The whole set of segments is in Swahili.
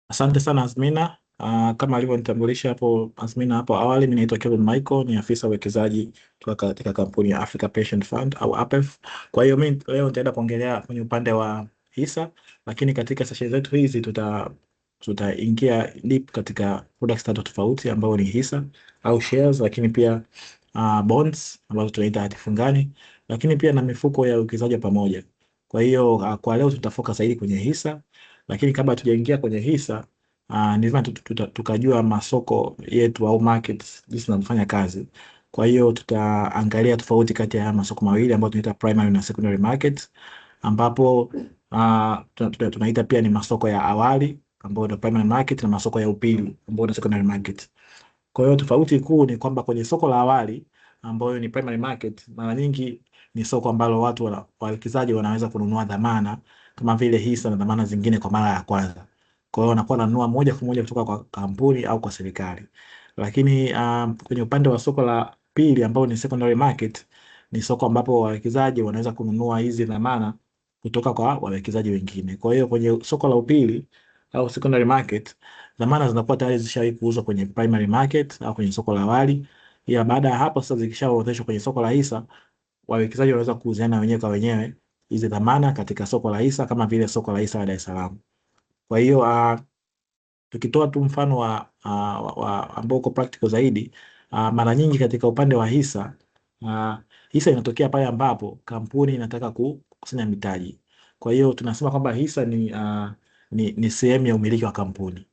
Asante sana Azmina. Kama alivyonitambulisha hapo Azmina hapo awali, mimi naitwa Kevin Michael, ni afisa uwekezaji kutoka katika kampuni ya Africa Pension Fund au APEF. Kwa hiyo mimi leo nitaenda kuongelea kwenye upande wa hisa, lakini katika session zetu hizi tutaingia deep katika products tatu tofauti ambao ni hisa au shares, lakini pia bonds ambazo tunaita hati fungani, lakini pia na mifuko ya uwekezaji wa pamoja. Kwa hiyo kwa leo tutafocus zaidi kwenye hisa, lakini kabla tujaingia kwenye hisa ni vyema tukajua masoko yetu au markets jinsi zinavyofanya kazi. Kwa hiyo tutaangalia tofauti kati ya haya masoko mawili ambayo tunaita primary na secondary markets, ambapo tunaita pia ni masoko ya awali ambayo ni primary market na masoko ya upili ambayo ni secondary market. Kwa hiyo tofauti kuu ni kwamba kwenye soko la awali ambayo ni primary market, mara nyingi ni soko ambalo wawekezaji wanaweza kununua dhamana kama vile hisa na dhamana zingine kwa mara ya kwanza. Kwa hiyo wanakuwa wananunua moja kwa moja kutoka kwa kampuni au kwa serikali. Lakini kwenye upande wa soko la pili ambao ni secondary market, ni soko ambapo wawekezaji wanaweza kununua hizi dhamana kutoka kwa wawekezaji wengine. Kwa hiyo kwenye soko la upili au secondary market, dhamana zinakuwa tayari zishawahi kuuzwa kwenye primary market au kwenye soko la awali, ila baada ya hapo sasa zikishaorodheshwa kwenye soko la hisa, wawekezaji wanaweza kuuziana wenyewe kwa wenyewe hizi dhamana katika soko la hisa kama vile soko la hisa la Dar es Salaam. Kwa hiyo tukitoa tu mfano ambao uko practical zaidi, mara nyingi katika upande wa hisa, hisa inatokea pale ambapo kampuni inataka kukusanya mitaji. Kwa hiyo tunasema kwamba hisa ni sehemu ya umiliki wa kampuni.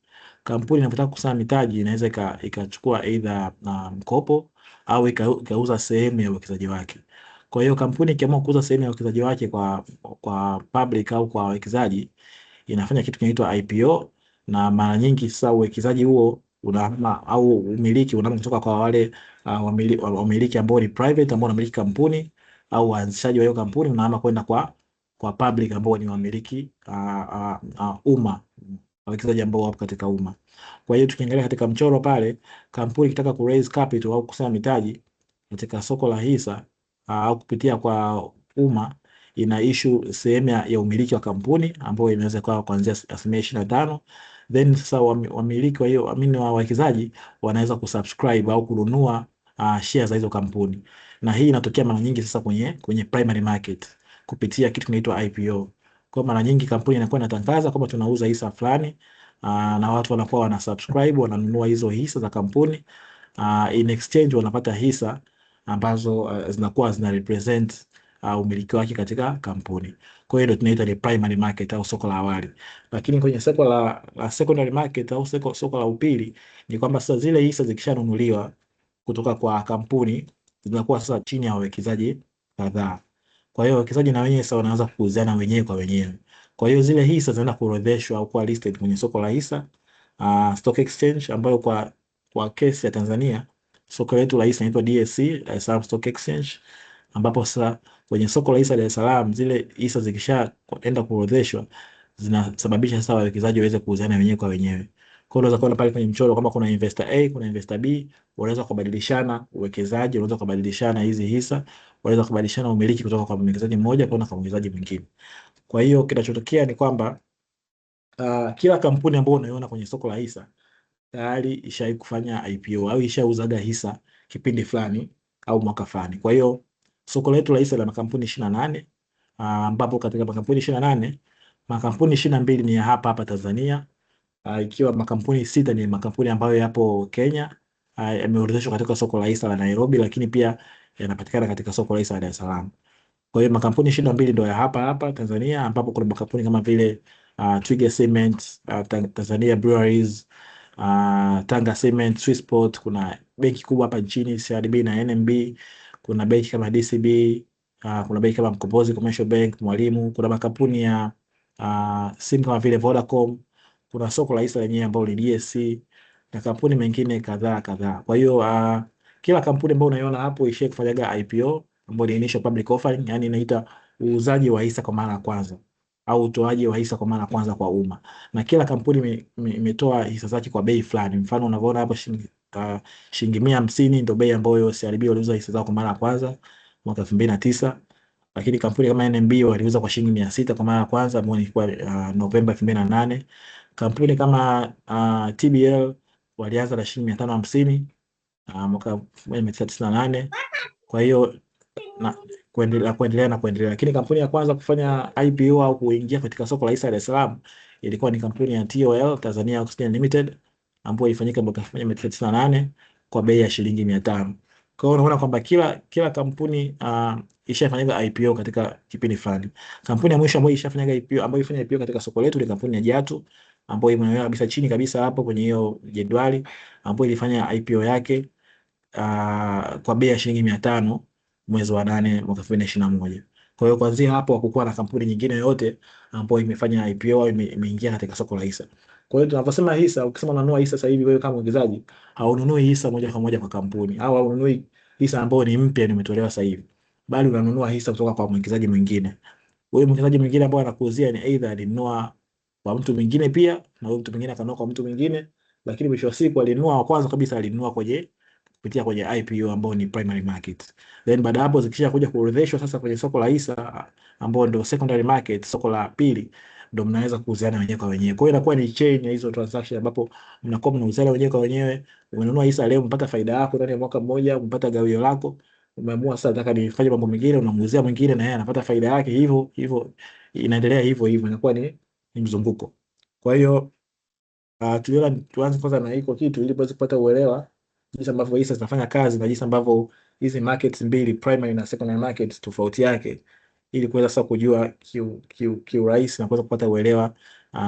Kampuni inapotaka kukusanya mitaji inaweza ikachukua either mkopo au ikauza sehemu ya uwekezaji wake. Kwa hiyo kampuni ikiamua kuuza sehemu ya uwekezaji wake kwa public au kwa wawekezaji, inafanya kitu kinaitwa IPO, na mara nyingi sasa uwekezaji huo unahama au umiliki unahama kutoka kwa wale wamiliki ambao ni private ambao wanamiliki kampuni au waanzishaji wa hiyo kampuni, unahama kwenda kwa public ambao ni wamiliki umma, wawekezaji ambao wapo katika umma. Kwa hiyo tukiangalia katika mchoro pale, kampuni ikitaka ku raise capital au kukusanya mitaji katika soko la hisa au kupitia kwa umma, ina issue sehemu ya umiliki wa kampuni ambayo inaweza kuwa kuanzia 25%. Then sasa wamiliki wa hiyo wa wawekezaji wanaweza kusubscribe au kununua shares za hizo kampuni, na hii inatokea mara nyingi sasa kwenye primary market kupitia kitu kinaitwa IPO. Kwa mara nyingi kampuni inakuwa inatangaza kwamba tunauza hisa fulani, na watu wanakuwa wana subscribe, wananunua hizo hisa za kampuni. In exchange wanapata hisa ambazo zinakuwa zina represent umiliki wake katika kampuni. Kwa hiyo ndio tunaita ni primary market au soko la awali. Lakini kwenye soko la secondary market au soko la upili, ni kwamba sasa zile hisa zikishanunuliwa kutoka kwa kampuni zinakuwa sasa chini ya wawekezaji kadhaa. Kwa hiyo wawekezaji na wenyewe sasa wanaanza kuuziana wenyewe kwa wenyewe. Kwa hiyo zile hisa zinaenda kuorodheshwa au kuwa listed kwenye soko la hisa stock exchange, ambayo kwa kesi ya Tanzania soko letu la hisa inaitwa DSE, Dar es Salaam Stock Exchange, ambapo sasa kwenye soko la hisa Dar es Salaam zile hisa zikishaenda kuorodheshwa zinasababisha sasa wawekezaji waweze kuuziana wenyewe kwa wenyewe. Kwa hiyo unaweza kuona pale kwenye mchoro kama kuna investor A, kuna investor B, wanaweza kubadilishana uwekezaji, wanaweza kubadilishana hizi hisa, wanaweza kubadilishana umiliki kutoka kwa mwekezaji mmoja kwenda kwa mwekezaji mwingine. Kwa hiyo kinachotokea ni kwamba kila kampuni ambayo unaiona kwenye soko la hisa tayari ishawahi kufanya IPO au ishauzaga hisa kipindi fulani au mwaka fulani. Kwa hiyo soko letu la hisa la makampuni 28, ambapo katika makampuni 28, makampuni 22 ni ya hapa hapa Tanzania, ikiwa makampuni 6 ni makampuni ambayo yapo Kenya, yameorodheshwa katika soko la hisa la Nairobi, lakini pia yanapatikana katika soko la hisa la Dar es Salaam. Kwa hiyo makampuni 22 ndio ya hapa hapa Tanzania, ambapo kuna makampuni kama vile Twiga Cement, Tanzania Breweries, Tanga Cement, Swissport, kuna benki kubwa hapa nchini CRDB na NMB, kuna benki kama DCB, kuna benki kama Mkombozi Commercial Bank, Mwalimu, kuna makampuni ya simu kama vile Vodacom, kuna soko la hisa lenyewe ambalo ni DSC na kampuni mengine kadhaa kadhaa. Kwa hiyo kila kampuni ambayo unaiona hapo ishie kufanyaga IPO ambayo ni initial public offering, yani inaita uuzaji wa hisa kwa mara ya kwanza au utoaji wa hisa kwa mara ya kwanza kwa umma, na kila kampuni imetoa hisa zake kwa bei fulani. Mfano unavyoona hapo shilingi 150 ndio bei ambayo CRDB waliuza hisa zao kwa mara ya kwanza mwaka 2009, lakini kampuni kama NMB waliuza kwa shilingi 600 kwa mara ya kwanza ambayo ilikuwa Novemba 2008, Kampuni kama TBL walianza na shilingi 550 mwaka 1998. Kwa hiyo na kuendelea, lakini kampuni ya kwanza kufanya IPO au kuingia katika soko la hisa Dar es Salaam ilikuwa ni kampuni ya TOL, Tanzania Oxygen Limited, ambayo ilifanyika mwaka 1998 kwa bei ya shilingi 500. Kwa hiyo unaona kwamba kila kampuni ishafanyika IPO katika kipindi fulani. Kampuni ya mwisho ambayo ishafanyika IPO, ambayo ilifanya IPO katika soko letu ni kampuni ya Jatu, ambayo imeonekana kabisa chini kabisa hapo kwenye hiyo jedwali, ambayo ilifanya IPO yake kwa bei ya shilingi 500 mwezi wa 8 mwaka 2021. Kwa hiyo kuanzia hapo hakukuwa na kampuni nyingine yoyote ambayo imefanya IPO au imeingia katika soko la hisa. Kwa hiyo tunaposema hisa, ukisema unanunua hisa sasa hivi wewe kama mwekezaji, haununui hisa moja kwa moja kwa kampuni, au haununui hisa ambayo ni mpya imetolewa sasa hivi, bali unanunua hisa kutoka kwa mwekezaji mwingine. Huyo mwekezaji mwingine ambaye anakuuzia ni either alinunua kwa mtu mwingine pia, na huyo mtu mwingine akanunua kwa mtu mwingine, lakini mwisho wa siku alinunua wa kwanza kabisa, alinunua kupitia kwenye IPO ambao ni primary market. Then baada hapo zikisha kuja kuorodheshwa sasa kwenye soko la hisa ambao ndio secondary market, soko la pili, ndio mnaweza kuuziana wenyewe kwa wenyewe. Kwa hiyo inakuwa ni chain ya hizo transaction ambapo mnakuwa mnauzana wenyewe kwa wenyewe. Umenunua hisa leo, mpata faida yako ndani ya mwaka mmoja, mpata gawio lako. Umeamua sasa nataka nifanye mambo mengine, unamuuzia mwingine na yeye anapata faida yake, hivyo hivyo inaendelea hivyo hivyo, inakuwa ni mzunguko. Kwa hiyo tuanze kwanza na hiko kitu ili tuweze kupata uelewa jinsi ambavyo hisa zinafanya kazi na jinsi ambavyo hizi markets mbili, primary na secondary markets, tofauti yake, ili kuweza sasa kujua kiurahisi na kuweza kupata uelewa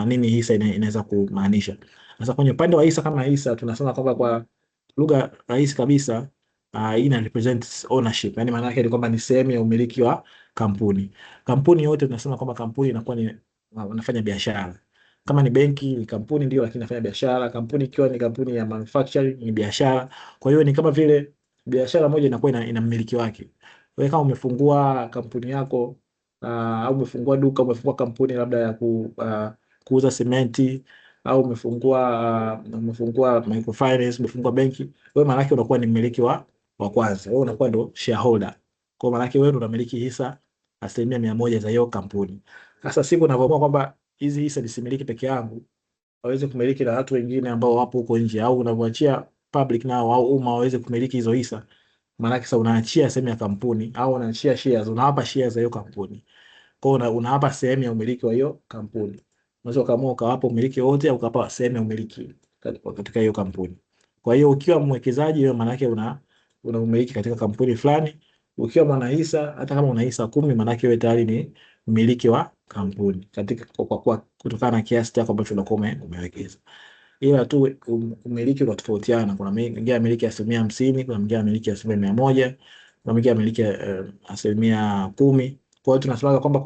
nini hisa inaweza kumaanisha. Sasa kwenye upande wa hisa, kama hisa tunasema kwamba kwa lugha rahisi kabisa, ina represents ownership, yani maana yake ni kwamba ni sehemu ya umiliki wa kampuni. Kampuni yote tunasema kwamba kampuni inakuwa ni wanafanya biashara. Kama ni benki ni kampuni ndio, lakini inafanya biashara. Kampuni ikiwa ni kampuni ya manufacturing ni biashara. Kwa hiyo ni kama vile biashara moja inakuwa ina mmiliki wake. Wewe kama umefungua kampuni yako au umefungua duka, umefungua kampuni labda ya kuuza simenti, au umefungua microfinance, umefungua benki, wewe maana yake unakuwa ni mmiliki wa kwanza. Wewe unakuwa ndo shareholder. Kwa maana yake wewe ndo unamiliki hisa 100% za hiyo kampuni. Sasa siku unavyoamua kwamba hizi hisa nisimiliki peke yangu, waweze kumiliki na watu wengine ambao wapo huko nje, au unavyoachia public nao au umma waweze kumiliki hizo hisa, maana yake sasa unaachia sehemu ya kampuni au unaachia shares, unawapa shares za hiyo kampuni. Kwa hiyo unawapa sehemu ya umiliki wa hiyo kampuni. Unaweza kama ukawapa umiliki wote au ukawapa sehemu ya umiliki katika hiyo kampuni. Kwa hiyo ukiwa mwekezaji, wewe maana yake una umiliki katika kampuni fulani. Ukiwa mwana hisa, hata kama una hisa 10, maana yake wewe tayari ni mmiliki wa kampuni katika kwa kutokana na kiasi chako ambacho unakuwa umewekeza. Ila tu umiliki unatofautiana. Kuna mwingine amiliki 50%, kuna mwingine amiliki 100%, kuna mwingine amiliki 10%. Kwa hiyo tunasema kwamba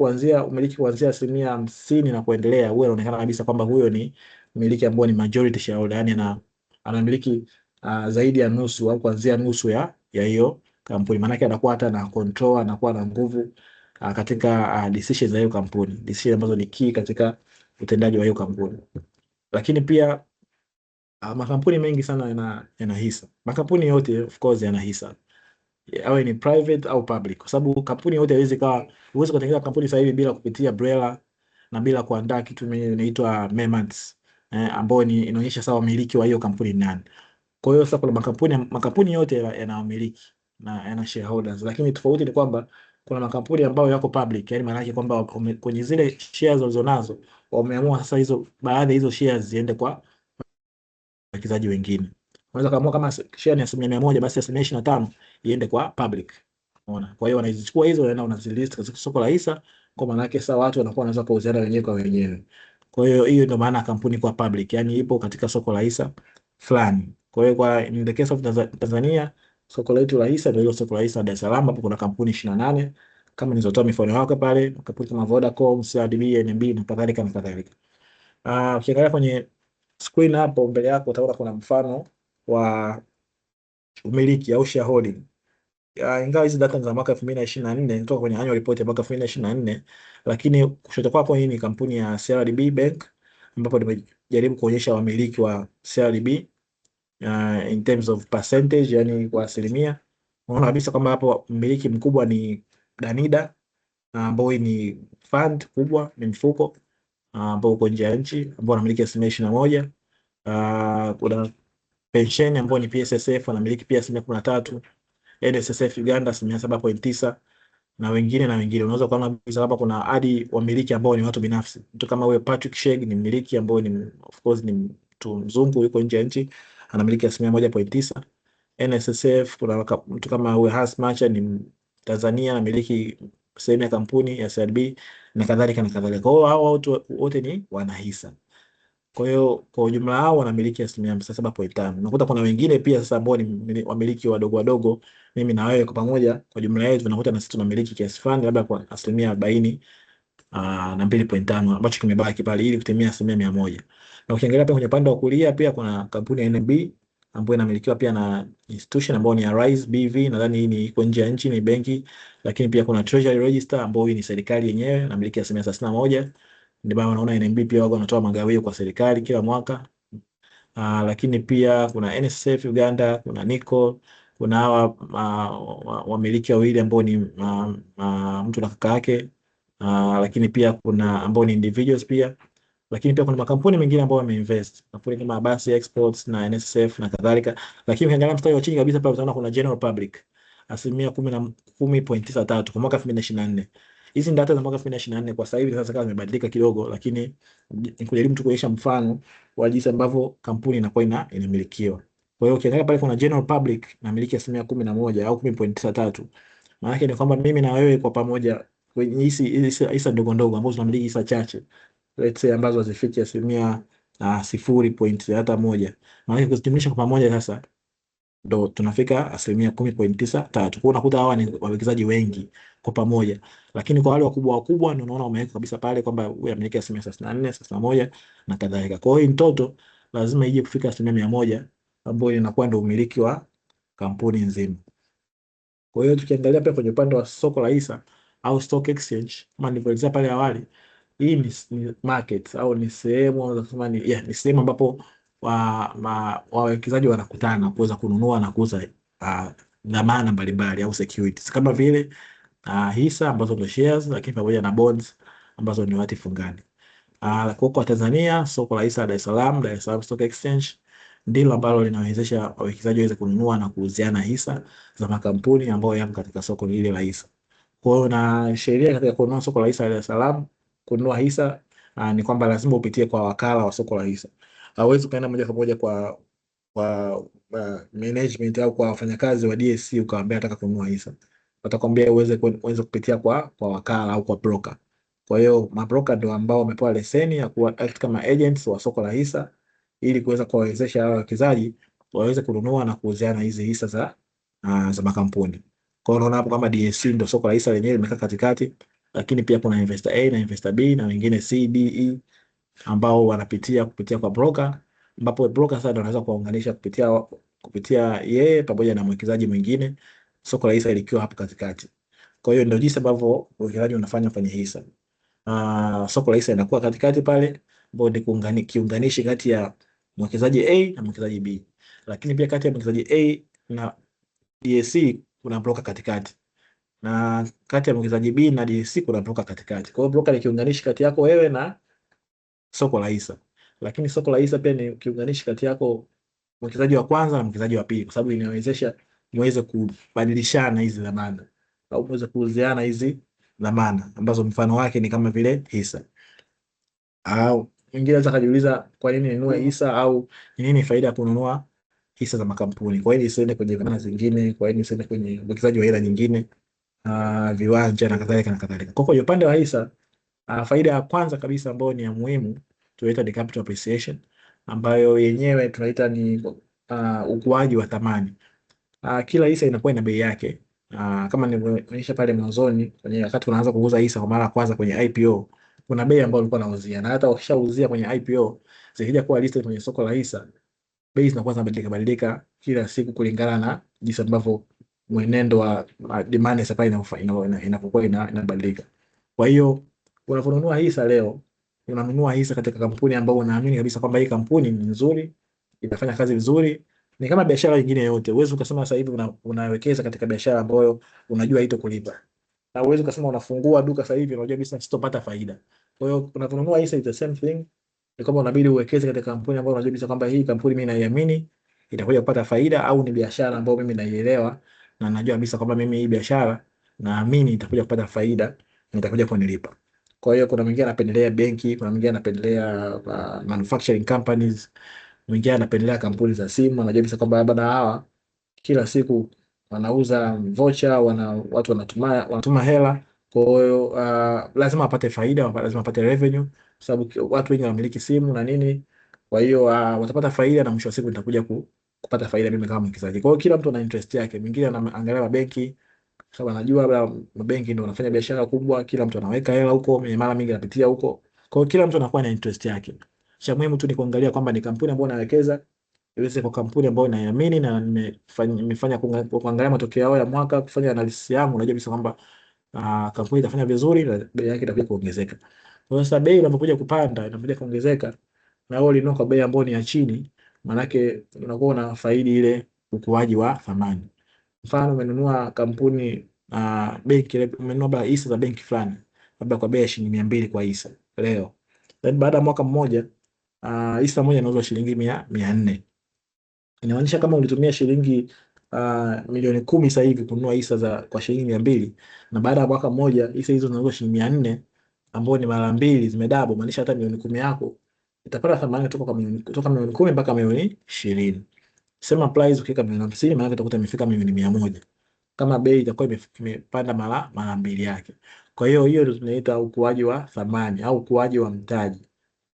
umiliki kuanzia 50% na kuendelea, huwa inaonekana kabisa kwamba huyo ni mmiliki ambaye ni majority shareholder, yani anamiliki zaidi ya nusu au kuanzia nusu ya hiyo kampuni. Maana yake anakuwa hata na control, anakuwa na nguvu katika decisions za hiyo kampuni, decisions ambazo ni key katika utendaji wa hiyo kampuni. Lakini pia makampuni mengi sana yana hisa. Makampuni yote of course yana hisa, awe ni private au public, kwa sababu kampuni yote huwezi kutengeneza kampuni sasa hivi bila kupitia BRELA na bila kuandaa kitu inaitwa MEMAS, ambao inaonyesha sawa wamiliki wa hiyo kampuni nani. Kwa hiyo sasa kuna makampuni yote yana wamiliki na yana shareholders, lakini tofauti ni kwamba kuna makampuni ambayo yako public, yani maana yake kwamba kwenye zile shares walizonazo wameamua sasa baadhi ya hizo shares ziende kwa wawekezaji wengine. Unaweza kaamua kama share ni 100%, basi 25% iende kwa public. Unaona? Kwa hiyo wanazichukua hizo na wanazilist katika soko la hisa, kwa maana yake sasa watu wanakuwa wanaweza kuuziana wenyewe kwa wenyewe. Kwa hiyo ndio maana kampuni kwa public, yani ipo katika soko la hisa fulani. Kwa hiyo in the case of Tanzania, soko letu la hisa ndio hilo soko la hisa Dar es Salaam, hapo kuna kampuni 28 kama nilizotoa mifano yake pale, kampuni kama Vodacom, CRDB, NMB na kadhalika na kadhalika. Ukiangalia kwenye screen hapo mbele yako utaona kuna mfano wa umiliki au shareholding. Ingawa hizi data za mwaka 2024 kutoka kwenye annual report ya mwaka 2024, lakini kushoto kwako hii ni kampuni ya CRDB Bank, ambapo nimejaribu kuonyesha wamiliki wa CRDB in terms of percentage, yani kwa asilimia. Unaona kabisa kwamba hapo mmiliki mkubwa ni Danida, ambao ni fund kubwa, ni mfuko. ambao uko nje ya nchi ambao wanamiliki 21%. Kuna pensheni ambao ni PSSF wanamiliki pia 13%. NSSF Uganda 7.9%, na wengine na wengine. Unaweza kuona hapa kuna hadi wamiliki ambao ni watu binafsi. Mtu kama huyo Patrick Sheg ni mmiliki ambao ni of course ni mtu mzungu, yuko nje ya nchi, anamiliki 1.9%. NSSF kuna mtu kama huyo Hans Macha ni Tanzania, anamiliki sehemu ya kampuni ya CRB na kadhalika na kadhalika. Kwa hiyo hao watu wote ni wanahisa. Kwa hiyo kwa ujumla hao wanamiliki 7.5%. Unakuta kuna wengine pia sasa ambao ni wamiliki wadogo wadogo, mimi na wewe kwa pamoja, kwa jumla yetu tunakuta na sisi tunamiliki kiasi fulani, labda kwa 40% na 2.5 ambacho kimebaki pale ili kutimia 100%. Na ukiangalia pia kwenye upande wa kulia pia kuna kampuni ya NMB ambayo inamilikiwa pia na institution ambayo ni ya Rise BV, nadhani hii ni iko nje ya nchi, ni benki. Lakini pia kuna Treasury Register ambayo ni serikali yenyewe inamiliki 31%. Ndio maana unaona NMB pia wao wanatoa magawio kwa serikali kila mwaka. Lakini pia kuna NSSF Uganda, kuna Nicol, kuna hawa wamiliki wawili ambao ni mtu na kaka yake. Lakini pia kuna ambao ni individuals pia. Lakini pia kuna makampuni mengine ambao wameinvest, kampuni kama Basi Exports na NSSF na kadhalika. Lakini ukiangalia mstari wa chini kabisa pale utaona kuna General Public 10.93 kwa mwaka 2024. Hizi data za mwaka 2024 kwa sasa hivi sasa kama zimebadilika kidogo, lakini ni kujaribu tu kuonyesha mfano wa jinsi ambavyo kampuni inakuwa inamilikiwa. Kwa hiyo ukiangalia pale kuna General Public inamiliki 11% au 10.93. Maana yake ni kwamba mimi na wewe kwa pamoja kwenye hizi hisa ndogo ndogo ambazo tunamiliki hisa chache, let's say ambazo hazifiki 0.1%. Maana yake kuzijumlisha kwa pamoja sasa ndo tunafika 10.93. Kwa unakuta hawa ni wawekezaji wengi kwa pamoja, lakini kwa wale wakubwa wakubwa ndio unaona wameweka kabisa pale kwamba huyu amiliki 34%, 31% na kadhalika. Kwa hiyo in total lazima ije kufika 100%, ambayo inakuwa ndio umiliki wa kampuni nzima. Kwa hiyo tukiangalia pia kwenye upande wa soko la hisa au stock exchange, kama nilivyoelezea pale awali, hii ni market au ni sehemu nasema ni sehemu ambapo wawekezaji wanakutana kuweza kununua na kuuza dhamana mbalimbali au securities kama vile hisa ambazo ndio shares, lakini pamoja na bonds ambazo ni hati fungani. Kwa Tanzania soko la hisa Dar es Salaam Stock Exchange ndilo ambalo linawezesha wawekezaji waweze kununua na kuuziana hisa za makampuni ambayo yako katika soko lile la hisa. Kwa hiyo na sheria katika kununua soko la hisa Dar es Salaam, kununua hisa ni kwamba lazima upitie kwa wakala wa soko la hisa. Hauwezi kaenda moja kwa moja kwa management au kwa wafanyakazi wa DSC ukawaambia nataka kununua hisa. Watakwambia uweze kupitia kwa wakala au kwa broker. Kwa hiyo mabroker ndio ambao wamepewa leseni ya kuwa act kama agents wa soko la hisa ili kuweza kuwawezesha wawekezaji waweze kununua na kuuziana hizi hisa za makampuni. Kwa hiyo unaona hapo kama DSC ndio soko la hisa lenyewe limekaa katikati, lakini pia kuna investor A na investor B na wengine C, D, E ambao wanapitia kupitia kwa broker, ambapo broker sasa ndio anaweza kuunganisha kupitia yeye pamoja na mwekezaji mwingine, soko la hisa likiwa hapo katikati. Kwa hiyo ndio jinsi ambavyo uwekezaji unafanya kwenye hisa. Soko la hisa inakuwa katikati pale, ambao ni kiunganishi kati ya mwekezaji A na mwekezaji B. Lakini pia kati ya mwekezaji A na DSC kuna broker katikati. Na kati ya mwekezaji B na DSC kuna broker katikati. Kwa hiyo broker ni kiunganishi kati yako wewe na soko la hisa. Lakini soko la hisa pia ni kiunganishi kati yako mwekezaji wa kwanza na mwekezaji wa pili, kwa sababu inawezesha muweze kubadilishana hizi dhamana au muweze kuuziana hizi dhamana ambazo mfano wake ni kama vile hisa. Au mwingine anaweza kujiuliza kwa nini ninunue hisa au ni nini faida ya kununua hisa za makampuni? Kwa nini isiende kwenye dhamana zingine? Kwa nini isiende kwenye uwekezaji wa aina nyingine, viwanja na kadhalika na kadhalika? Kwa hiyo upande wa hisa, faida ya kwanza kabisa ambayo ni ya muhimu tunaita ni capital appreciation, ambayo yenyewe tunaita ni ukuaji wa thamani. Kila hisa inakuwa ina bei yake. Kama nilivyoonyesha pale mwanzoni kwenye wakati unaanza kuuza hisa kwa mara ya kwanza kwenye IPO, kuna bei ambayo ulikuwa unauzia, na hata ukishauzia kwenye IPO zikija kuwa listed kwenye soko la hisa, bei zinakuwa zinabadilika kila siku kulingana na jinsi ambavyo mwenendo wa demand na supply inapokuwa inabadilika. Kwa hiyo unaponunua hisa leo, unanunua hisa katika kampuni ambayo unaamini kabisa kwamba hii kampuni ni nzuri, inafanya kazi vizuri. Ni kama biashara nyingine yote. Uwezo ukasema sasa hivi unawekeza katika biashara ambayo unajua haitakulipa. na uwezo kusema unafungua duka sasa hivi unajua business sitopata faida. Kwa hiyo unaponunua hisa is the same thing, ni kwamba unabidi uwekeze katika kampuni ambayo unajua kabisa kwamba hii kampuni mimi naiamini itakuja kupata faida, au ni biashara ambayo mimi naielewa na najua kabisa kwamba mimi hii biashara naamini itakuja kupata faida na itakuja kunilipa. Kwa hiyo kuna mwingine anapendelea benki, kuna mwingine anapendelea manufacturing companies, mwingine anapendelea kampuni za simu, anajua kabisa kwamba bana hawa kila siku wanauza vocha, watu wanatuma hela. Kwa hiyo lazima wapate faida, lazima wapate revenue, kwa sababu watu wengi wanamiliki simu na nini. Kwa hiyo watapata faida na mwisho wa siku nitakuja kupata faida mimi kama mwekezaji. Kwa hiyo kila mtu ana interest yake. Mwingine anaangalia mabenki, sababu anajua labda mabenki ndio wanafanya biashara kubwa, kila mtu anaweka hela huko, mara mingi anapitia huko. Kwa hiyo kila mtu anakuwa na interest yake. Cha muhimu tu ni kuangalia kwamba ni kampuni ambayo nawekeza iweze kwa kampuni ambayo naiamini na nimefanya kuangalia matokeo yao ya mwaka, kufanya analysis yangu, najua kabisa kwamba kampuni itafanya vizuri na bei yake itakuja kuongezeka. Kwa hiyo sasa bei inapokuja kupanda, inapokuja kuongezeka na wewe ulinunua kwa bei ambayo ni ya chini, maana yake unakuwa unafaidi ile ukuaji wa thamani. Mfano umenunua kampuni benki, umenunua hisa za benki fulani labda kwa bei ya shilingi 200 kwa hisa leo, then baada ya mwaka mmoja hisa moja inauzwa shilingi 400. Inamaanisha kama ulitumia shilingi milioni 10 sasa hivi kununua hisa za kwa shilingi 200, na baada ya mwaka mmoja hisa hizo zinauzwa shilingi 400, ambapo ni mara mbili zimedouble, maanisha hata milioni 10 yako itapata thamani kutoka milioni 10 mpaka milioni 20. Sema price ukiweka milioni 50, maana utakuta imefika milioni 100 kama bei itakuwa imepanda mara mbili yake. Kwa hiyo hiyo ndio tunaita ukuaji wa thamani au ukuaji wa mtaji,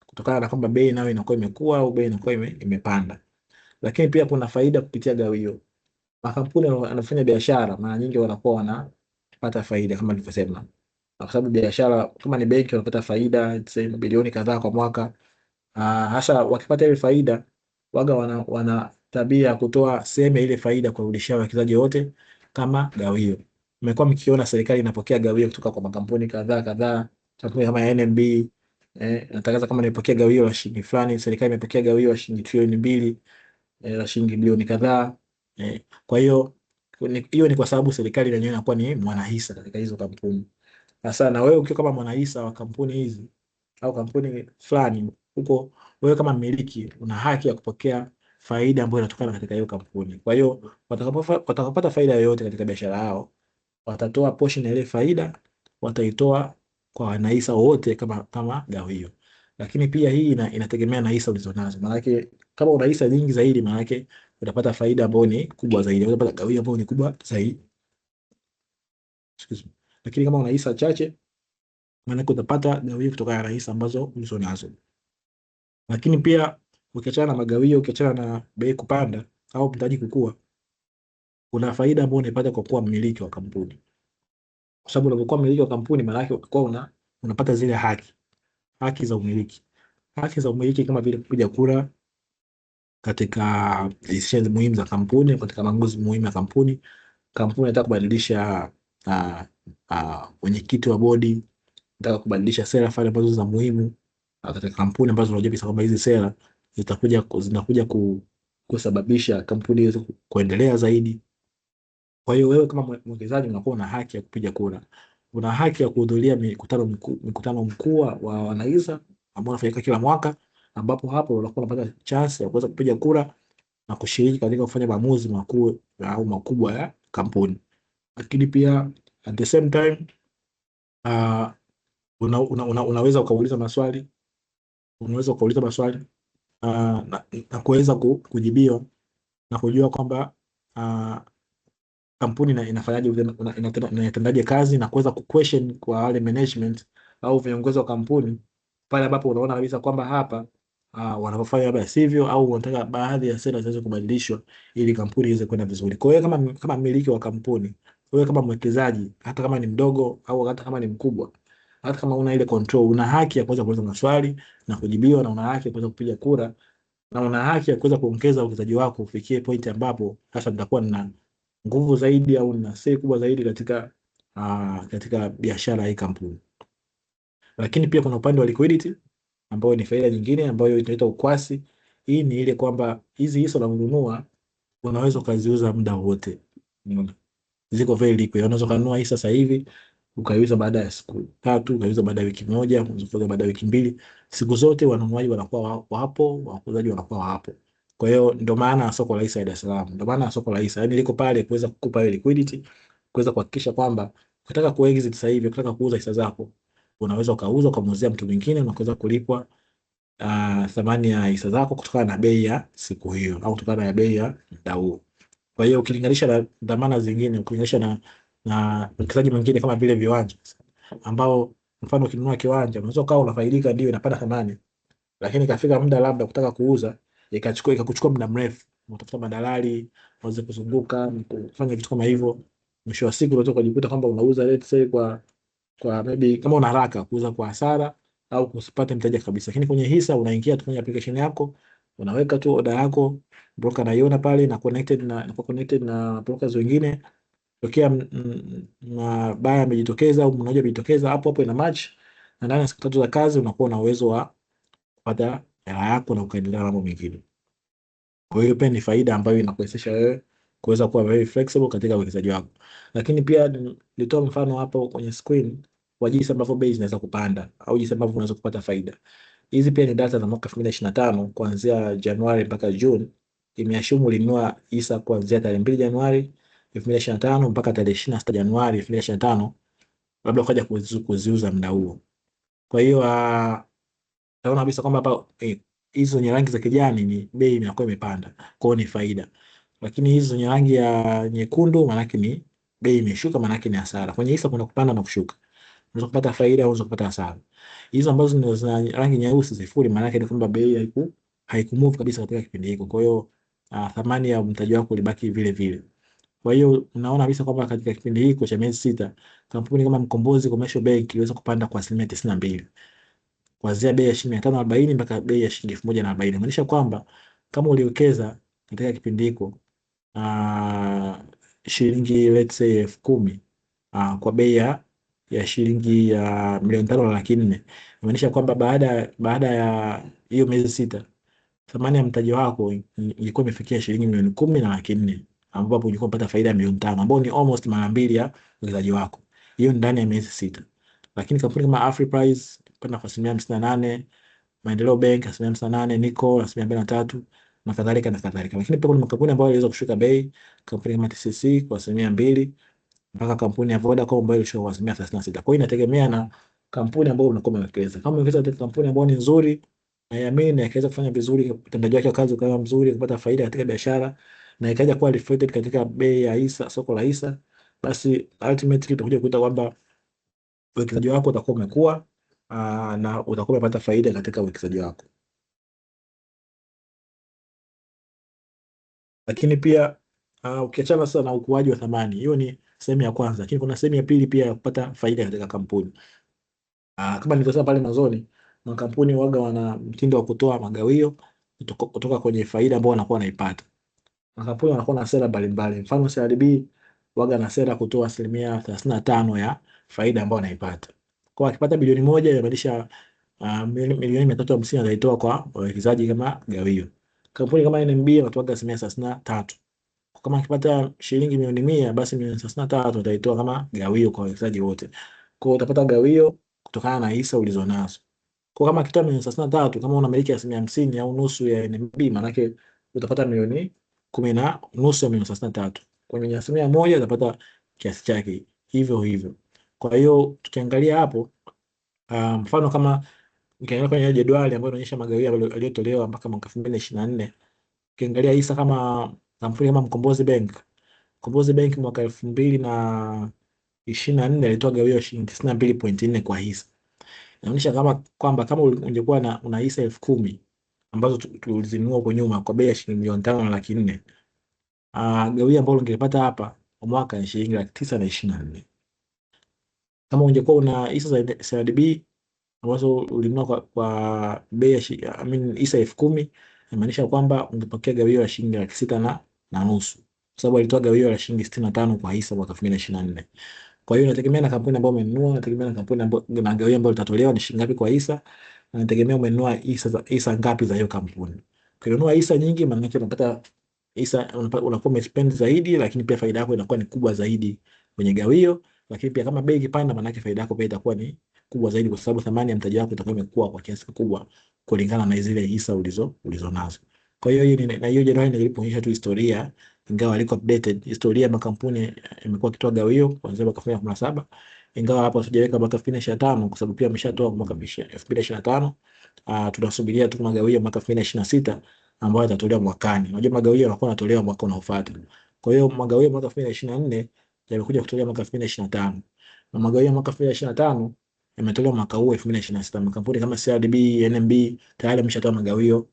kutokana na kwamba bei nayo inakuwa imekua au bei inakuwa imepanda. Lakini pia kuna faida kupitia gawio. Makampuni yanafanya biashara mara nyingi wanakuwa wanapata faida kama nilivyosema, kwa sababu biashara kama ni benki wanapata faida tuseme bilioni kadhaa kwa mwaka. Hasa wakipata ile faida waga wana tabia ya kutoa sehemu ya ile faida kurudishia wawekezaji wote kama gawio. Mmekuwa mkiona serikali inapokea gawio kutoka kwa makampuni kadhaa, kampuni kama NMB natangaza kama nimepokea gawio la shilingi fulani, serikali imepokea gawio la shilingi trilioni 2, la shilingi bilioni kadhaa. Kwa hiyo hiyo ni kwa sababu serikali yenyewe inakuwa ni mwanahisa katika hizo kampuni. Sasa na wewe ukiwa kama mwanahisa wa kampuni hizi au kampuni fulani huko, wewe kama mmiliki una haki ya kupokea faida ambayo inatokana katika hiyo kampuni. Kwa hiyo watakapopata faida yoyote katika biashara yao, watatoa portion ya ile faida, wataitoa kwa wanahisa wote kama gawio. Lakini pia hii inategemea na hisa ulizonazo. Maana yake kama una hisa nyingi zaidi, maana yake utapata faida ambayo ni kubwa zaidi, utapata gawio ambayo ni kubwa zaidi. Excuse me. Lakini kama una hisa chache, maana yake utapata gawio kutokana na hisa ambazo ulizonazo. Lakini pia ukiachana na magawio, ukiachana na bei kupanda au mtaji kukua, kuna faida ambayo unaipata kwa kuwa mmiliki wa kampuni. Kwa sababu unapokuwa mmiliki wa kampuni, maana yake utakuwa unapata zile haki za umiliki. Haki za umiliki kama vile kupiga kura katika decisions muhimu za kampuni, katika maamuzi muhimu ya kampuni. Kampuni inataka kubadilisha mwenyekiti wa bodi, inataka kubadilisha sera fulani ambazo za muhimu katika kampuni, ambazo unajua bisa kwamba hizi sera zinakuja kusababisha kampuni iweze kuendelea zaidi. Kwa hiyo wewe kama mwekezaji unakuwa una haki ya kupiga kura, una haki ya kuhudhuria mikutano mkuu wa wanahisa ambao unafanyika kila mwaka, ambapo hapo unakuwa unapata chance ya kuweza kupiga kura na kushiriki katika kufanya maamuzi makuu au makubwa ya kampuni. Lakini pia at the same time unaweza ukauliza maswali, na kuweza kujibiwa na kujua kwamba kampuni inafanyaje, inatendaje kazi, na kuweza kuquestion kwa wale management au viongozi wa kampuni pale ambapo unaona kabisa kwamba hapa wanapofanya labda sivyo, au wanataka baadhi ya sera ziweze kubadilishwa ili kampuni iweze kwenda vizuri. Kwa hiyo kama mmiliki wa kampuni, wewe kama mwekezaji, hata kama ni mdogo au hata kama ni mkubwa, hata kama una ile control, una haki ya kuweza kuuliza maswali na kujibiwa, na una haki ya kuweza kupiga kura, na una haki ya kuweza kuongeza uwekezaji wako ufikie point ambapo sasa nitakuwa na nguvu zaidi au na sei kubwa zaidi katika biashara ya hii kampuni. Lakini pia kuna upande wa liquidity ambayo ni faida nyingine ambayo inaitwa ukwasi. Hii ni ile kwamba hizi hisa unanunua unaweza ukaziuza muda wote. Unaona? Ziko very liquid. Unaweza kununua hisa sasa hivi ukaiuza baada ya siku 3, ukaiuza baada ya wiki moja, ukauza baada ya wiki mbili, siku zote wanunuaji wanakuwa wapo, wauzaji wanakuwa hapo. Kwa hiyo ndio maana soko la hisa ya Dar es Salaam, ndio maana soko la hisa yani liko pale kuweza kukupa ile liquidity, kuweza kuhakikisha kwamba ukitaka kuexit sasa hivi, ukitaka kuuza hisa zako, unaweza ukauza ukamuuzia mtu mwingine na kuweza kulipwa thamani ya hisa zako kutokana na bei ya siku hiyo au kutokana na bei ya muda huo. Kwa hiyo ukilinganisha na dhamana zingine, ukilinganisha na uwekezaji mwingine kama vile viwanja, ambao mfano ukinunua kiwanja unaweza ukawa unafaidika, ndio inapata thamani, lakini ikafika muda labda kutaka kuuza ikakuchukua muda mrefu, unatafuta madalali waweze kuzunguka kufanya vitu kama hivyo, mwisho wa siku unaweza kujikuta kwamba unauza let's say kwa maybe kama una haraka kuuza kwa hasara au kusipate mteja kabisa. Lakini kwenye hisa unaingia tu kwenye application yako, unaweka tu order yako, broker anaiona pale na connected na brokers wengine. Tokea buyer amejitokeza au mmoja amejitokeza, hapo hapo ina match, na ndani ya siku 3 za kazi unakuwa na uwezo wa kupata hela yako na ukaendelea na mambo mengine. Kwa hiyo pia ni faida ambayo inakuwezesha wewe kuweza kuwa very flexible katika uwekezaji wako. Lakini pia nilitoa mfano hapo kwenye screen wa jinsi ambavyo bei zinaweza kupanda au jinsi ambavyo unaweza kupata faida. Hizi pia ni data za mwaka 2025 kuanzia Januari mpaka June. Imeashumu ulinunua hisa kuanzia tarehe 2 Januari 2025 mpaka tarehe 26 Januari 2025, labda ukaja kuziuza muda huo. Kwa hiyo utaona kabisa kwamba hapa hizo zenye rangi za kijani ni bei inakuwa imepanda, kwa hiyo ni faida. Lakini hizo zenye rangi ya nyekundu maana yake ni bei imeshuka, maana yake ni hasara. Kwenye hisa kuna kupanda na kushuka, unaweza kupata faida au unaweza kupata hasara. Hizo ambazo ni za rangi nyeusi sifuri, maana yake ni kwamba bei haikumove kabisa katika kipindi hiko, kwa hiyo thamani ya mtaji wako ilibaki vile vile. Kwa hiyo unaona kabisa kwamba katika kipindi hiko cha miezi 6 kampuni kama Mkombozi Commercial Bank iliweza kupanda kwa 92%, kuanzia bei ya shilingi 540 mpaka bei ya shilingi 1040. Inamaanisha kwamba kama uliwekeza katika kipindi hiko shilingi let's say 10,000 kwa bei ya shilingi ya milioni 5 na laki 4, inamaanisha kwamba baada ya hiyo miezi 6 thamani ya mtaji wako ilikuwa imefikia shilingi milioni 10 na laki 4, ambapo ulikuwa unapata faida ya milioni 5, ambapo ni almost mara mbili ya uwekezaji wako. Hiyo ni ndani ya miezi 6. Lakini kampuni kama Afriprice kwenda kwa 58%, Maendeleo Bank 58%, Nico 43% na kadhalika na kadhalika. Lakini pia kuna makampuni ambayo yaliweza kushuka bei, kampuni kama TCC kwa 2% mpaka kampuni ya Vodacom ambayo ilishuka kwa 36%. Kwa hiyo inategemea na kampuni ambayo unakuwa umewekeza. Kama umewekeza katika kampuni ambayo ni nzuri na iamini na ikaweza kufanya vizuri, utendaji wake wa kazi ukawa mzuri, kupata faida katika biashara na ikaja kuwa reflected katika bei ya hisa, soko la hisa, basi ultimately utakuja kukuta kwamba uwekezaji wako utakuwa umekua na utakuwa umepata faida katika uwekezaji wako. Lakini pia ukiachana sasa na ukuaji wa thamani, hiyo ni sehemu ya kwanza, lakini kuna sehemu ya pili pia ya kupata faida katika kampuni. Kama nilivyosema pale mwanzoni, makampuni waga wana mtindo wa kutoa magawio kutoka kwenye faida ambayo wanakuwa wanaipata. Makampuni wanakuwa na sera mbalimbali. Mfano CRDB waga na sera kutoa 35% ya faida ambayo wanaipata. Kwa akipata bilioni 1 inamaanisha milioni 350 ataitoa kwa wawekezaji kama gawio. Kampuni kama NMB wanatoa 33%. Kama akipata shilingi milioni 100, basi milioni 33 ataitoa kama gawio kwa wawekezaji wote. Kwa hiyo utapata gawio kutokana na hisa ulizonazo. Kwa kama akitoa milioni 33, kama unamiliki 50% au nusu ya NMB, maana yake utapata milioni 10 na nusu ya milioni 33. Kwa milioni 100 utapata kiasi chake hivyo hivyo. Kwa hiyo tukiangalia hapo mfano kama ukiangalia kwenye jedwali ambayo inaonyesha magawio yaliyotolewa mpaka mwaka 2024, ukiangalia hisa kama kampuni kama Mkombozi Bank. Mkombozi Bank mwaka 2024 ilitoa gawio ya shilingi 92.4 kwa hisa. Inaonyesha kwamba kama ungekuwa una hisa 10,000 ambazo tulizinunua huko nyuma kwa bei ya shilingi milioni 5 na laki 4, gawio ambalo ungepata hapa kwa mwaka ni shilingi 924. Kama ungekuwa una hisa za CRDB ambazo ulinunua kwa bei ya hisa 10,000, inamaanisha kwamba ungepokea gawio la shilingi 6,000 na nusu, kwa sababu alitoa gawio la shilingi 65 kwa hisa mwaka 2024. Kwa hiyo inategemea na kampuni ambayo umenunua, inategemea na kampuni ambayo na gawio ambalo litatolewa ni shilingi ngapi kwa hisa, na inategemea umenunua hisa ngapi za hiyo kampuni. Ukinunua hisa nyingi, maana yake unapata hisa unakuwa umespend zaidi, lakini pia faida yako inakuwa ni kubwa zaidi kwenye gawio, lakini pia kama bei ikipanda, maana yake faida yako pia itakuwa ni kubwa zaidi, kwa sababu thamani ya mtaji wako itakuwa imekua kwa kiasi kikubwa kulingana na zile hisa ulizonazo. Kwa hiyo na hiyo jedwali nilipoonyesha tu historia, ingawa liko updated, historia ya makampuni imekuwa ikitoa gawio kuanzia mwaka 2017, ingawa hapo hatujaweka mwaka 2025 kwa sababu pia ameshatoa mwaka 2025. Tunasubiria tu magawio mwaka 2026 ambayo yatatolewa mwakani. Unajua magawio yanakuwa yanatolewa mwaka unaofuata. Kwa hiyo magawio mwaka 2024 yamekuja kutolewa mwaka 2025. Na magawio mwaka 2025 yametolewa mwaka huu 2026. Makampuni kama CRDB, NMB tayari yameshatoa magawio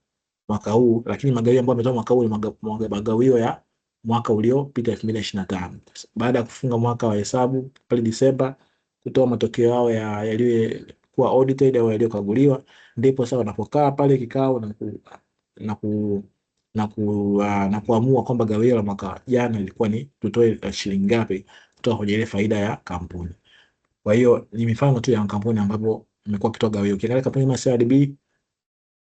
mwaka huu, lakini magawio ambayo yametoa mwaka huu ni magawio ya mwaka uliopita 2025. Baada ya kufunga mwaka wa hesabu pale Disemba, kutoa matokeo yao yaliyokuwa audited au yaliyokaguliwa, ndipo sasa wanapokaa pale kikao na kuamua kwamba gawio la mwaka jana lilikuwa ni tutoe shilingi ngapi kutoka kwenye ile faida ya kampuni. Kwa hiyo ni mifano tu ya kampuni ambapo imekuwa ikitoa gawio. Ukiangalia kampuni kama CRDB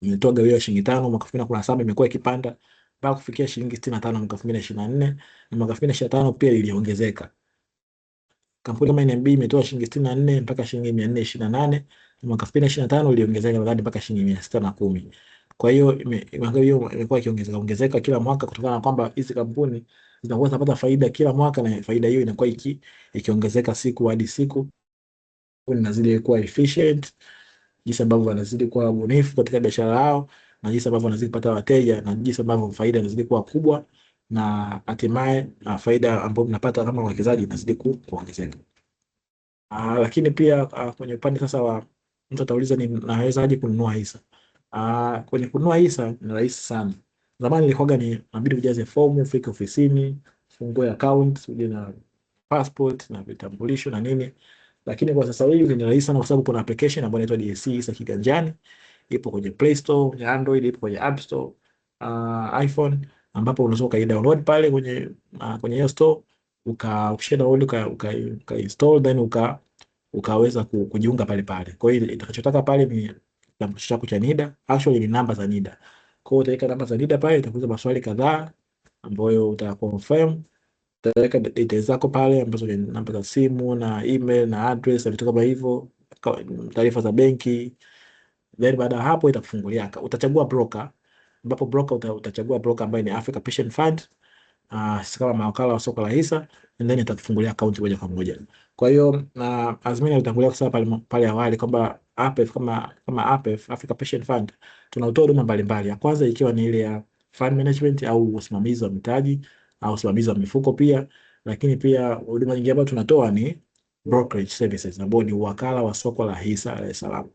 imetoa gawio ya shilingi 5 mwaka 2017, imekuwa ikipanda mpaka kufikia shilingi 65 mwaka 2024, na mwaka 2025 pia iliongezeka. Kampuni kama NMB imetoa shilingi 64 mpaka shilingi 428, mwaka 2025 iliongezeka nadhani mpaka shilingi 610. Kwa hiyo imekuwa ikiongezeka kila mwaka kutokana na kwamba hizi kampuni zinakuwa zinapata faida kila mwaka, na faida hiyo inakuwa ikiongezeka siku hadi siku. Inazidi kuwa efficient, jinsi ambavyo wanazidi kuwa bunifu katika biashara yao, na jinsi ambavyo wanazidi kupata wateja, na jinsi ambavyo faida inazidi kuwa kubwa, na hatimaye faida ambayo mnapata kama wawekezaji inazidi kuongezeka. Lakini pia kwenye upande sasa wa mtu atauliza ni nawezaje kununua hisa. Kwenye kununua hisa ni rahisi sana. Zamani ilikuwa ni inabidi ujaze fomu, ufike ofisini, ufungue account, uje na passport na vitambulisho na nini. Lakini kwa sasa hivi ni rahisi sana kwa sababu kuna application ambayo inaitwa DSC Hisa Kiganjani. Ipo kwenye Play Store, kwenye Android, ipo kwenye App Store, iPhone, ambapo unaweza ukaidownload pale kwenye hiyo store, ukishadownload uka install, then ukaweza kujiunga pale pale. Kwa hiyo itakachotaka pale ni kitambulisho chako cha NIDA, actually ni namba za NIDA. Kwa hiyo utaweka namba za NIDA pale, itakuuliza maswali kadhaa ambayo utaconfirm, utaweka details zako pale ambazo ni namba za simu na email na address na vitu kama hivyo, taarifa za benki. Then baada ya hapo itakufungulia, utachagua broker, ambapo broker utachagua broker ambaye ni Africa Pension Fund, kama mawakala wa soko la hisa, and then itakufungulia account moja kwa moja. Kwa hiyo Azmini alitangulia kusema pale awali kwamba APF kama APF, Africa Pension Fund, tunatoa huduma mbalimbali. Ya kwanza ikiwa ni ile ya fund management au usimamizi wa mitaji au usimamizi wa mifuko pia, lakini pia huduma nyingine ambayo tunatoa ni brokerage services, ambao ni wakala wa soko la hisa Dar es Salaam.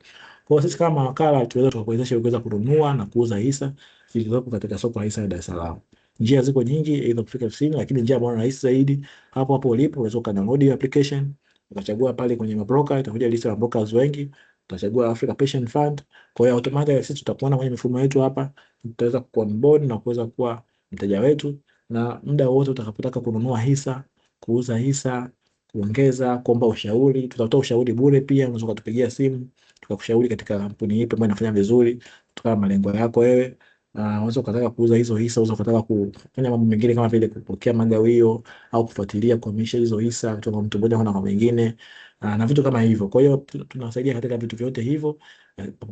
Kwa sisi kama wakala tunaweza tukakuwezesha kuweza kununua na kuuza hisa zilizopo katika soko la hisa la Dar es Salaam. Njia ziko nyingi ili kufika ofisini, lakini njia ambayo rahisi zaidi hapo ulipo, unaweza download application, ukachagua pale kwenye mabroker, itakuja list ya brokers wengi, utachagua Africa Pension Fund. Kwa hiyo automatically sisi tutakuona kwenye mifumo yetu hapa, tutaweza kuonboard na kuweza kuwa mteja wetu, na muda wote utakapotaka kununua hisa, kuuza hisa, kuongeza, kuomba ushauri, tutatoa ushauri bure pia. Unaweza kutupigia simu tukakushauri katika kampuni ipi ambayo inafanya vizuri kutokana na malengo yako wewe. Unaweza ukataka kuuza hizo hisa, unaweza ukataka kufanya mambo mengine kama vile kupokea magawio au kufuatilia kuhamisha hizo hisa kutoka mtu mmoja kwenda kwa mwingine, na vitu kama hivyo. Kwa hiyo tunasaidia katika vitu vyote hivyo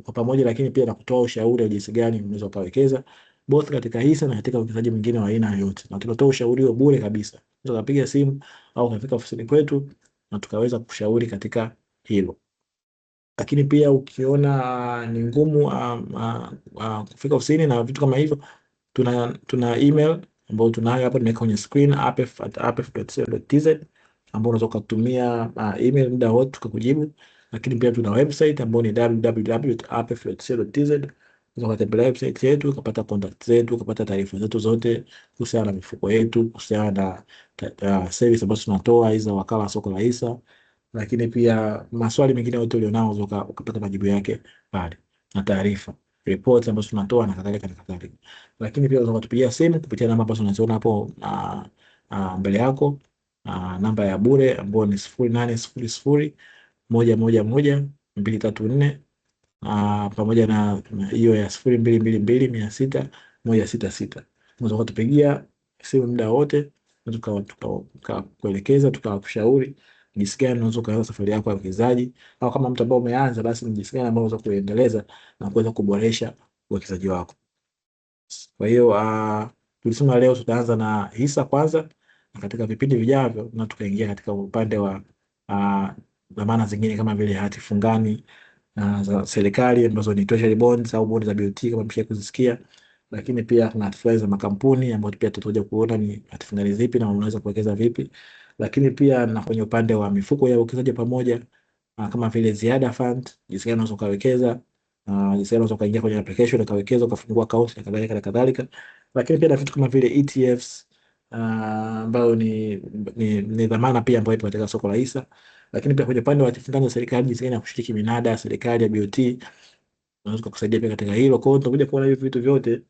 kwa pamoja, lakini pia na kutoa ushauri wa jinsi gani unaweza kuwekeza both katika hisa na katika uwekezaji mwingine wa aina yoyote, na tunatoa ushauri huo bure kabisa. Unaweza kupiga simu au kufika ofisini kwetu na tukaweza kushauri katika hilo. Lakini pia ukiona ni ngumu kufika ofisini na vitu kama hivyo, tuna email ambayo tunayo hapa, nimeweka kwenye screen, apef@apef.co.tz, ambayo unaweza kutumia email muda wote tukakujibu. Lakini pia tuna website ambayo ni www.apef.co.tz. Unaweza kutembelea website yetu ukapata contact zetu, ukapata taarifa zetu zote kuhusiana na mifuko yetu, kuhusiana na service ambazo tunatoa hizo wakala soko la hisa. Lakini pia maswali mengine yote ulionao ukapata majibu yake pale, na taarifa reports ambazo tunatoa na kadhalika na kadhalika. Lakini pia unaweza kutupigia simu kupitia namba ambazo unaziona hapo mbele yako, namba ya bure ambayo ni 0800 111 234, pamoja na hiyo ya 0222 unaweza kutupigia simu muda wote tukakuelekeza tukakushauri jinsi gani unaweza kuanza safari yako ya uwekezaji, au kama mtu ambaye umeanza, basi ni jinsi gani ambavyo unaweza kuendeleza na kuweza kuboresha uwekezaji wako. Kwa hiyo tulisema leo tutaanza na hisa kwanza, na katika vipindi vijavyo na tukaingia katika upande wa dhamana zingine kama vile hati fungani za serikali ambazo ni treasury bonds au bond za BOT kama mshia kuzisikia, lakini pia kuna hati fungani za makampuni ambazo pia tutakuja kuona ni hati fungani zipi na unaweza kuwekeza vipi, lakini pia na kwenye upande wa mifuko ya uwekezaji pamoja kama vile ziada fund, jinsi gani unaweza kuwekeza, jinsi gani unaweza kuingia kwenye application ukawekeza ukafungua account na kadhalika na kadhalika, lakini pia na vitu kama vile ETFs ambayo ni dhamana pia ambayo ipo katika soko la hisa, lakini pia kwenye upande wa hati fungani za serikali, jinsi gani ya kushiriki minada ya serikali ya BOT unaweza kusaidia pia katika hilo. Kwa hiyo tutakuja kuona hivi vitu vyote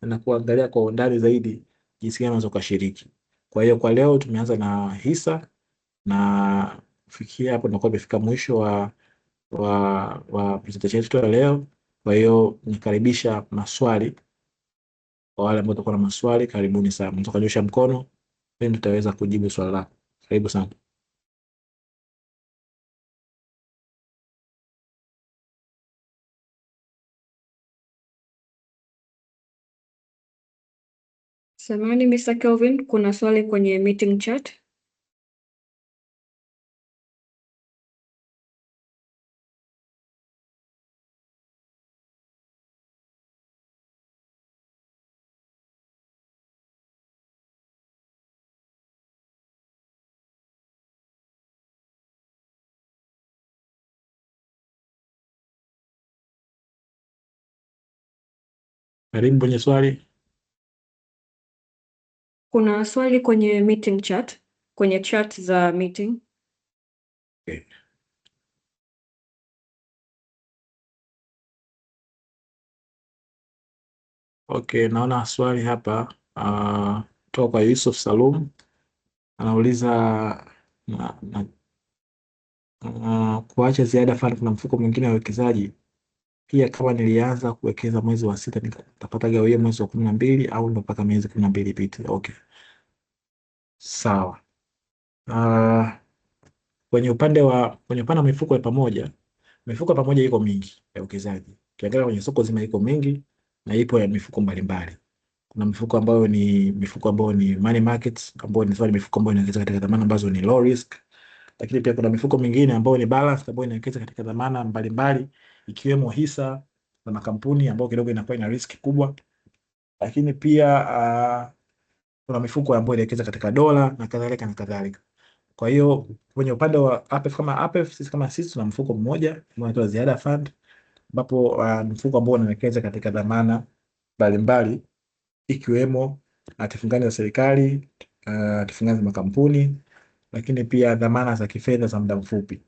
na kuangalia kwa undani zaidi jinsi gani unaweza kushiriki. Kwa hiyo kwa leo tumeanza na hisa na kufikia hapo tunakuwa tumefika mwisho wa presentation yetu ya leo. Kwa hiyo nikaribisha maswali kwa wale ambao watakuwa na maswali, karibuni sana. Mtu kanyosha mkono, then tutaweza kujibu swali lako. Karibu sana. Samahani Mr. Kelvin, kuna swali kwenye meeting chat. Karibu kwenye swali. Kuna swali kwenye meeting chat, kwenye chat za meeting. Okay. Okay, naona swali hapa kutoka kwa Yusuf Salum anauliza kuacha ziada fund kuna mfuko mwingine wa uwekezaji pia, kama nilianza kuwekeza mwezi wa 6 nitapata gawio mwezi wa 12 au ndo mpaka miezi 12 ipite? Okay, sawa. Kwenye upande wa mifuko ya pamoja, mifuko ya pamoja iko mingi ya uwekezaji. Ukiangalia kwenye soko zima iko mingi na ipo ya mifuko mbalimbali. Kuna mifuko ambayo ni money markets, ambayo ni mifuko ambayo inawekeza katika dhamana ambazo ni low risk, lakini pia kuna mifuko mingine ambayo ni balanced, ambayo inawekeza katika dhamana mbalimbali ikiwemo hisa za makampuni ambayo kidogo inakuwa ina risk kubwa, lakini pia kuna mifuko ambayo inawekeza katika dola na kadhalika na kadhalika. Kwa hiyo kwenye upande wa APEF, sisi tuna mfuko mmoja ambao unaitwa Ziada Fund, ambapo mfuko ambao unawekeza katika dhamana mbalimbali ikiwemo hati fungani za serikali, hati fungani za makampuni, lakini pia dhamana za kifedha za muda mfupi.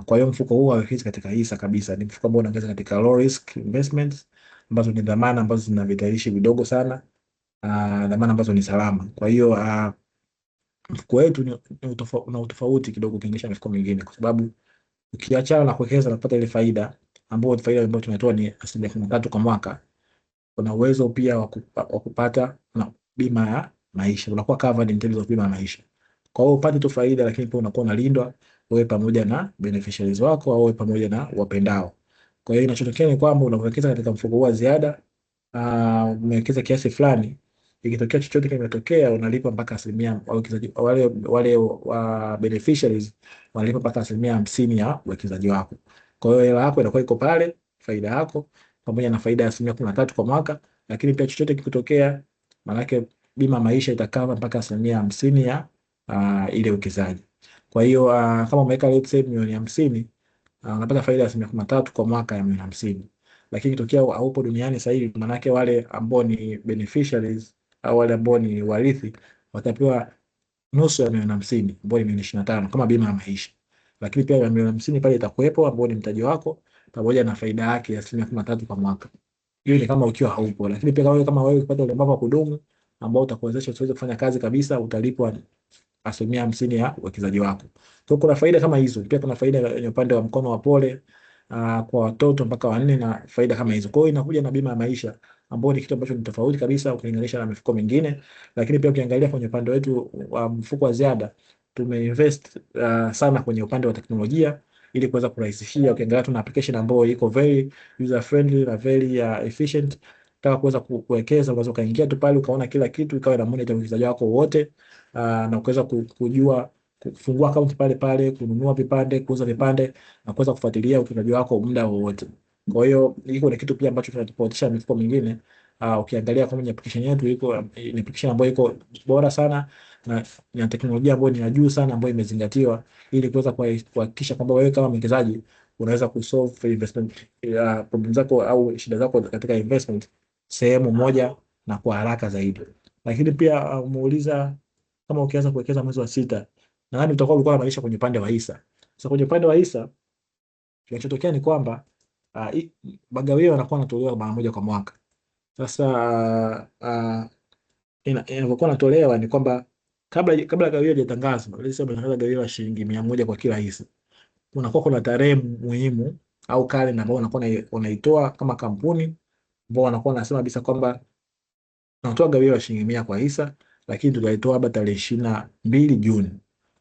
Kwa hiyo mfuko huu hauwekezi katika hisa kabisa, ni mfuko ambao unawekeza katika low risk investments ambazo ni dhamana ambazo zina vitarishi vidogo sana, dhamana ambazo ni salama. Kwa hiyo mfuko wetu una utofauti kidogo ukilinganisha na mifuko mingine, kwa sababu ukiachana na kuwekeza na kupata ile faida ambayo tunatoa ni 13% kwa mwaka, una uwezo pia wa kupata na bima ya maisha, unakuwa covered in terms of bima ya maisha. Kwa hiyo upate tu faida, lakini pia unakuwa unalindwa wewe pamoja na beneficiaries wako au wewe pamoja na wapendao. Kwa hiyo inachotokea ni kwamba unawekeza katika mfuko huu wa ziada, umewekeza kiasi fulani, ikitokea chochote kimetokea, unalipa mpaka asilimia, wale wa beneficiaries wanalipa mpaka 50% ya uwekezaji wako. Kwa hiyo hela yako inakuwa iko pale, faida yako pamoja na faida ya 13% kwa mwaka, lakini pia chochote kikitokea, maanake bima maisha itakava mpaka 50% ya ile uwekezaji. Kwa hiyo kama umeweka let's say milioni 50, unapata faida ya 13% kwa mwaka ya milioni 50. Lakini ikitokea haupo duniani sasa hivi, maanake wale ambao ni beneficiaries au wale ambao ni warithi watapewa nusu ya milioni 50 ambao ni milioni 25 kama bima ya maisha. Lakini pia milioni 50 pale itakuwepo ambao ni mtaji wako pamoja na faida yake ya 13% kwa mwaka. Hiyo ni kama ukiwa haupo, lakini pia kama wewe ukipata ulemavu wa kudumu ambao utakuwezesha usiweze kufanya kazi kabisa, utalipwa 50% ya uwekezaji wako. Kwa kuna faida kama hizo. Pia kuna faida kwenye upande wa mkono wa pole kwa watoto mpaka 4 na faida kama hizo. Kwa hiyo inakuja na bima ya maisha ambayo ni kitu ambacho ni tofauti kabisa ukilinganisha na mifuko mingine, lakini pia ukiangalia kwenye upande wetu wa mfuko wa ziada tumeinvest sana kwenye upande wa teknolojia ili kuweza kurahisishia. Ukiangalia tuna application ambayo iko very user friendly na very efficient. Nataka kuweza kuwekeza, unaweza kaingia tu pale ukaona kila kitu, ikawa na monitor uwekezaji wako wote, na kuweza kujua kufungua account pale pale, kununua vipande, kuuza vipande na kuweza kufuatilia uwekezaji wako muda wowote. Kwa hiyo hiko ni kitu pia ambacho tunatofautisha mifuko mingine. Ukiangalia kama application yetu iko ni application ambayo iko bora sana na ina teknolojia ambayo ni ya juu sana ambayo imezingatiwa ili kuweza kuhakikisha kwamba wewe kama mwekezaji unaweza kusolve investment problem zako au shida zako katika investment sehemu moja na kwa haraka zaidi. Lakini pia umeuliza kama ukianza kuwekeza mwezi wa sita, nadhani utakuwa ulikuwa unamaanisha kwenye upande wa hisa. Sasa kwenye upande wa hisa kinachotokea ni kwamba magawio yanakuwa yanatolewa mara moja kwa mwaka. Sasa inapokuwa yanatolewa ni kwamba kabla gawio hajatangazwa, ile sema inatangaza gawio la shilingi 100 kwa kila hisa, kunakuwa kuna tarehe muhimu au kalenda ambayo unakuwa unaitoa kama kampuni, ambao wanakuwa wanasema kabisa kwamba tunatoa gawio la shilingi 100 kwa hisa, lakini tutaitoa labda tarehe 22 Juni.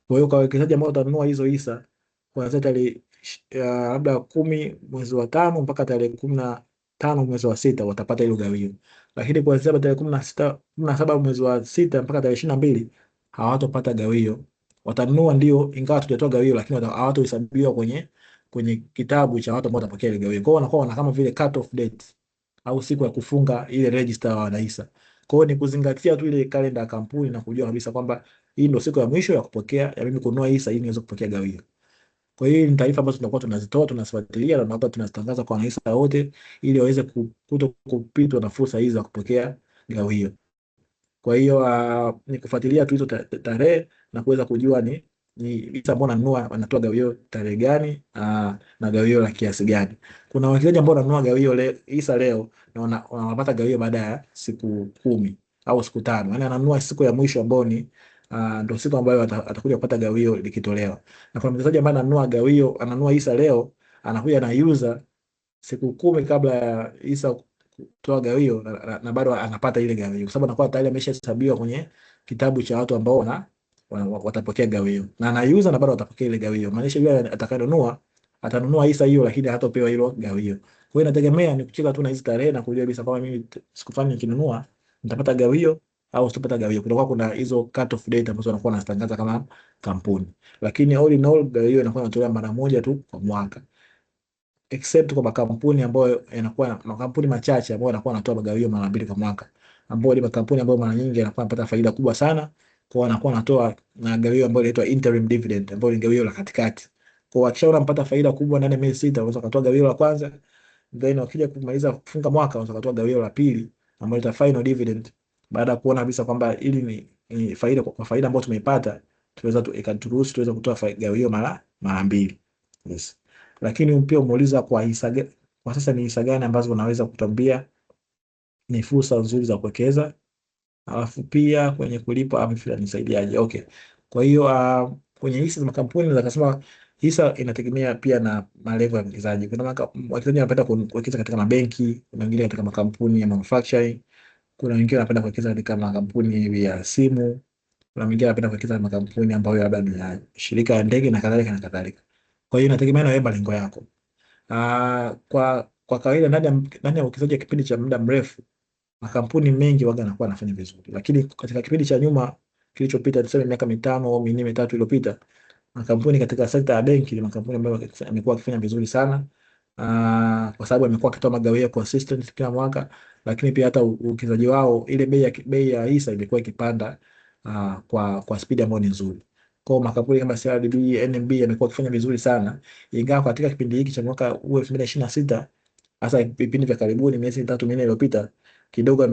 Kwa hiyo kwa wawekezaji ambao watanunua hizo hisa kuanzia tarehe labda 10 mwezi wa 5 mpaka tarehe 15 mwezi wa 6 watapata ile gawio. Lakini kuanzia tarehe 17 mwezi wa 6 mpaka tarehe 22 hawatopata gawio. Watanunua ndio, ingawa tujatoa gawio, lakini hawatohesabiwa kwenye kitabu cha watu ambao watapokea ile gawio. Kwa hiyo wanakuwa wana kama vile cut off date au siku ya kufunga ile register wa wanahisa. Kwa hiyo ni kuzingatia tu ile kalenda ya kampuni na kujua kabisa kwamba hii ndio siku ya mwisho ya kupokea ya mimi kununua hisa ili niweze kupokea gawio. Kwa hiyo ni taarifa ambazo tunakuwa tunazitoa, tunazifuatilia na hapa tunazitangaza kwa wanahisa wote ili waweze kupitwa na fursa hizi za kupokea gawio. Kwa hiyo ni kufuatilia tu hizo tarehe na kuweza kujua ni hisa ambao wananunua wanatoa gawio tarehe gani na gawio la kiasi gani. Kuna wawekezaji ambao wananunua gawio hisa leo na wanapata gawio baada ya siku 10 au siku 5. Yaani ananunua siku ya mwisho ambayo ni ndio siku ambayo atakuja kupata gawio likitolewa. Na kuna mwekezaji ambaye ananunua hisa leo, anakuja na user siku 10 kabla ya hisa kutoa gawio na bado anapata ile gawio kwa sababu anakuwa tayari ameshahesabiwa kwenye kitabu cha watu ambao watapokea gawio na anaiuza na bado watapokea ile gawio. Maanisha yule atakayenunua atanunua hisa hiyo lakini hatapewa hilo gawio. Kwa hiyo inategemea ni kucheka tu na hizo tarehe na kujua kabisa kama mimi siku fulani nikinunua nitapata gawio au sitapata gawio. Kuna hizo cut off date ambazo wanakuwa wanatangaza kama kampuni. Lakini all in all gawio inakuwa inatolewa mara moja tu kwa mwaka. Except kwa makampuni ambayo yanakuwa makampuni machache ambayo yanakuwa yanatoa gawio mara 2 kwa mwaka, ambayo ni makampuni ambayo mara nyingi yanakuwa yanapata faida kubwa sana, kwa wanakuwa wanatoa na gawio ambayo inaitwa interim dividend, ambayo ni gawio la katikati. Kwa wakishaona mpata faida kubwa ndani ya miezi 6 wanaweza kutoa gawio la kwanza, then wakija kumaliza kufunga mwaka wanaweza kutoa gawio la pili ambayo ni final dividend, baada ya kuona kabisa kwamba ili ni faida kwa faida ambayo tumeipata tunaweza ikaturuhusu tuweze kutoa gawio mara 2. Yes. Lakini pia umeuliza kwa sasa ni hisa gani ambazo unaweza kutambia ni fursa nzuri za kuwekeza, alafu pia kwenye kulipa amefila nisaidiaje? Okay. Kwa hiyo kwenye hisa za makampuni naweza kusema hisa inategemea pia na malengo ya mwekezaji. Kuna wawekezaji wanapenda kuwekeza katika mabenki, kuna wengine katika makampuni ya manufacturing, kuna wengine wanapenda kuwekeza katika makampuni ya simu, kuna wengine wanapenda kuwekeza katika makampuni ambayo labda ni ya shirika la ndege na kadhalika na kadhalika. Kwa hiyo inategemea na wewe malengo yako. Kwa kawaida ndani ya uwekezaji wa kipindi cha muda mrefu makampuni mengi waga yanakuwa yanafanya vizuri. Lakini katika kipindi cha nyuma kilichopita, tuseme miaka 5 au 4 3 iliyopita, makampuni katika sekta ya benki ni makampuni ambayo yamekuwa yakifanya vizuri sana. Kwa sababu yamekuwa yakitoa magawio consistent kila mwaka, lakini pia hata uwekezaji wao ile bei ya hisa imekuwa ikipanda kwa speed ambayo ni nzuri. Kwa makampuni kama CRDB, NMB yamekuwa yakifanya vizuri sana, ingawa katika kipindi hiki cha mwaka 2026 hasa vipindi vya karibuni miezi 3 4 iliyopita kidogo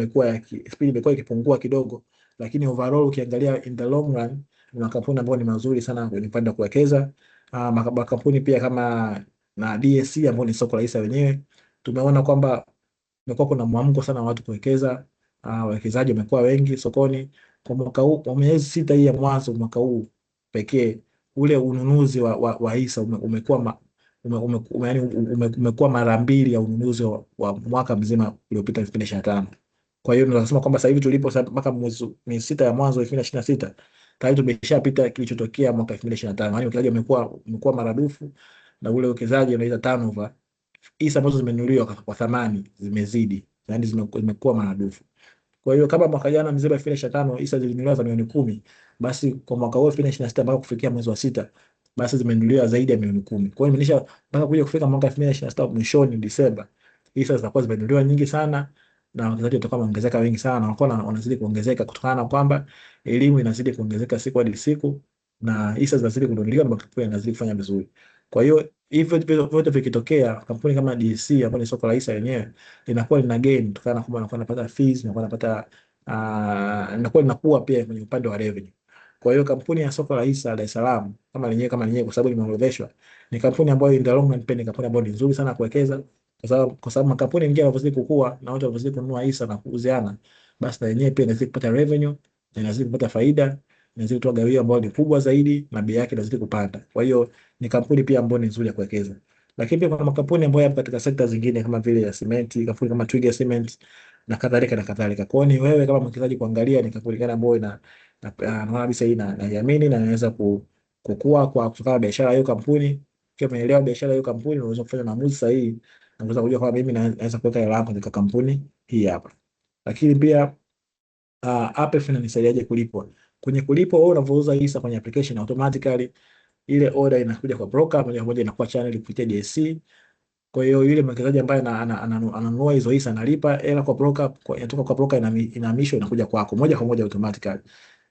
speed imekuwa ikipungua kidogo, lakini overall ukiangalia in the long run ni makampuni ambayo ni mazuri sana kwenye upande wa kuwekeza. Makampuni pia kama na DSE ambayo ni soko la hisa wenyewe, tumeona kwamba imekuwa kuna mwamko sana wa watu kuwekeza. Wawekezaji wamekuwa wengi sokoni kwa mwaka huu, kwa miezi 6 hii ya mwanzo mwaka huu pekee, ule ununuzi wa hisa umekuwa umekuwa mara 2 ya ununuzi wa mwaka mzima uliopita 2025. Kwa hiyo tunasema kwamba sasa hivi tulipo mpaka miezi 6 ya mwanzo 2026 tayari tumeshapita kilichotokea mwaka 2025. Yaani uwekezaji umekuwa maradufu, na ule uwekezaji unaita turnover, hisa ambazo zimenunuliwa kwa thamani zimezidi, yaani zimekuwa maradufu. Kwa hiyo kama mwaka jana mzima 2025 hisa zilinunuliwa za milioni 10, basi kwa mwaka huu 2026 mpaka kufikia mwezi wa sita, basi zimenunuliwa zaidi ya milioni 10. Kwa hiyo imaanisha mpaka kuja kufika mwaka 2026 mwishoni Disemba, hisa zitakuwa zimenunuliwa nyingi sana, na wawekezaji watakuwa wameongezeka wengi sana, na wanakuwa wanazidi kuongezeka kutokana na kwamba elimu inazidi kuongezeka siku hadi siku, na hisa zinazidi kununuliwa na makampuni yanazidi kufanya vizuri. Kwa hiyo hivyo vyote vikitokea, kampuni kama DC ambayo ni soko la hisa yenyewe linakuwa lina gain kutokana na kwamba wanakuwa wanapata fees, wanakuwa wanapata inakuwa linakuwa pia kwenye upande wa revenue. Kwa hiyo kampuni ya soko la hisa Dar es Salaam kama lenyewe kwa sababu limeorodheshwa, ni kampuni ambayo in the long run pia ni kampuni ambayo ni nzuri sana kuwekeza, kwa sababu makampuni mengine yanapozidi kukua na watu wanapozidi kununua hisa na kuuziana, basi na yenyewe pia inazidi kupata revenue, na inazidi kupata faida, inazidi kutoa gawio ambayo ni kubwa zaidi, na bei yake inazidi kupanda. Kwa hiyo ni kampuni pia ambayo ni nzuri ya kuwekeza. Lakini pia kuna makampuni ambayo yapo katika sekta zingine kama vile ya simenti, kampuni kama Twiga Cement na kadhalika na kadhalika. Kwa hiyo ni wewe kama mwekezaji kuangalia ni kampuni gani ambayo naona kabisa hii naiamini na inaweza kukua kwa kutokana na biashara hiyo kampuni. Ukiwa umeelewa biashara hiyo kampuni, unaweza kufanya maamuzi sahihi na unaweza kujua kwamba mimi naweza kuweka hela yangu katika kampuni hii hapa. Lakini pia APF inanisaidiaje kulipwa? Kwenye kulipwa, wewe unapouza hisa kwenye application, automatically ile order inakuja kwa broker moja kwa moja, inakuwa channel kupitia DSC. Kwa hiyo yule mwekezaji ambaye ananunua hizo hisa analipa hela kwa broker, inatoka kwa broker inahamishwa inakuja kwako moja kwa moja automatically,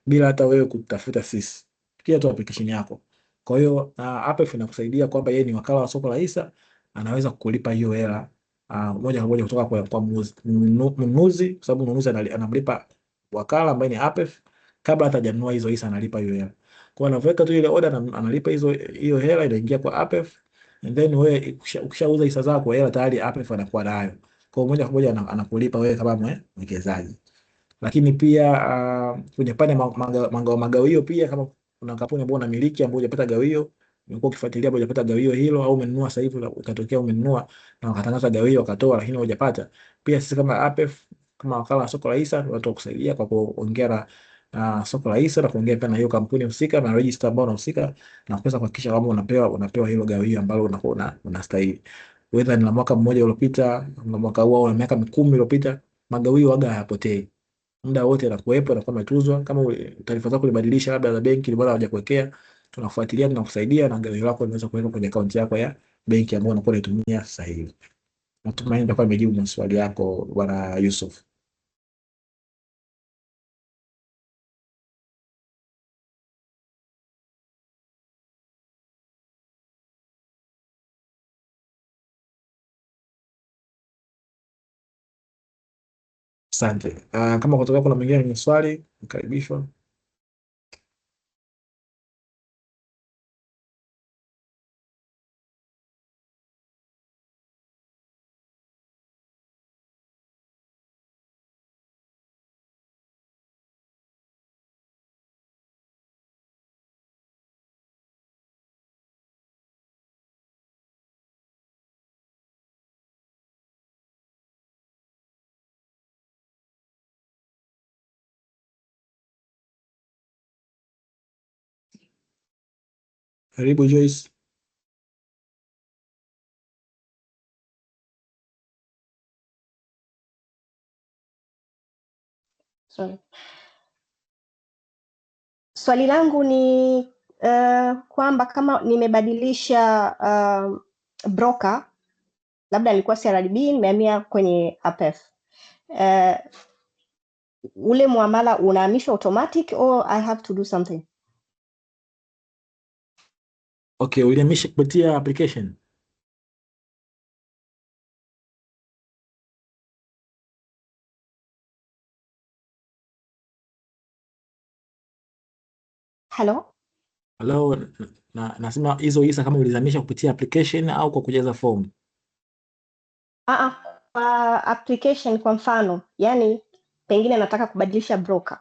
bila hata wewe kutafuta sisi, kupitia tu application yako. Kwa hiyo APF inakusaidia kwamba yeye ni wakala wa soko la hisa, anaweza kukulipa hiyo hela moja kwa moja kutoka kwa mnunuzi, kwa sababu mnunuzi anamlipa wakala ambaye ni APF kabla hata hajanunua hizo hisa, analipa hiyo hela. Kwa hiyo anaweka tu ile order na analipa hiyo hela, inaingia kwa APF, and then wewe ukishauza hisa zako, hela tayari APF anakuwa nayo. Kwa hiyo moja kwa moja anakulipa wewe kama mwekezaji. Lakini pia kwenye pande magawio pia, kama kuna kampuni ambayo unamiliki ambayo hujapata gawio, umekuwa ukifuatilia ambayo hujapata gawio hilo, au umenunua sasa hivi ukatokea umenunua na wakatangaza gawio wakatoa, lakini hujapata, pia sisi kama APF kama wakala wa soko la hisa watu wakusaidia kwa kuongea na soko la hisa na kuongea pia na hiyo kampuni husika na register ambao unahusika, na kuweza kuhakikisha kwamba unapewa hilo gawio ambalo unakuwa unastahili. Whether ni la mwaka mmoja uliopita, na mwaka huu au miaka 10 iliyopita, magawio waga hayapotei, muda wote anakuwepo na kama umetuzwa. Kama taarifa zako ulibadilisha labda za benki, ile bora hawajakuwekea, tunafuatilia na kusaidia, na gawio lako linaweza kuweka kwenye akaunti yako ya benki ambayo unakuwa unaitumia sasa hivi. Natumaini nitakuwa nimejibu maswali yako Bwana Yusuf. Asante. Kama kutoka kuna mwingine mwenye swali, mkaribishwa. Karibu Joyce. Sorry. Swali langu ni kwamba kama nimebadilisha broker, labda nilikuwa CRDB nimehamia kwenye APF, ule muamala unahamishwa automatic or I have to do something? Okay, ulihamisha kupitia application? Hello? Hello, nasema hizo hisa kama ulizamisha kupitia application au kwa kujaza form? Application kwa mfano, yani pengine nataka kubadilisha broker.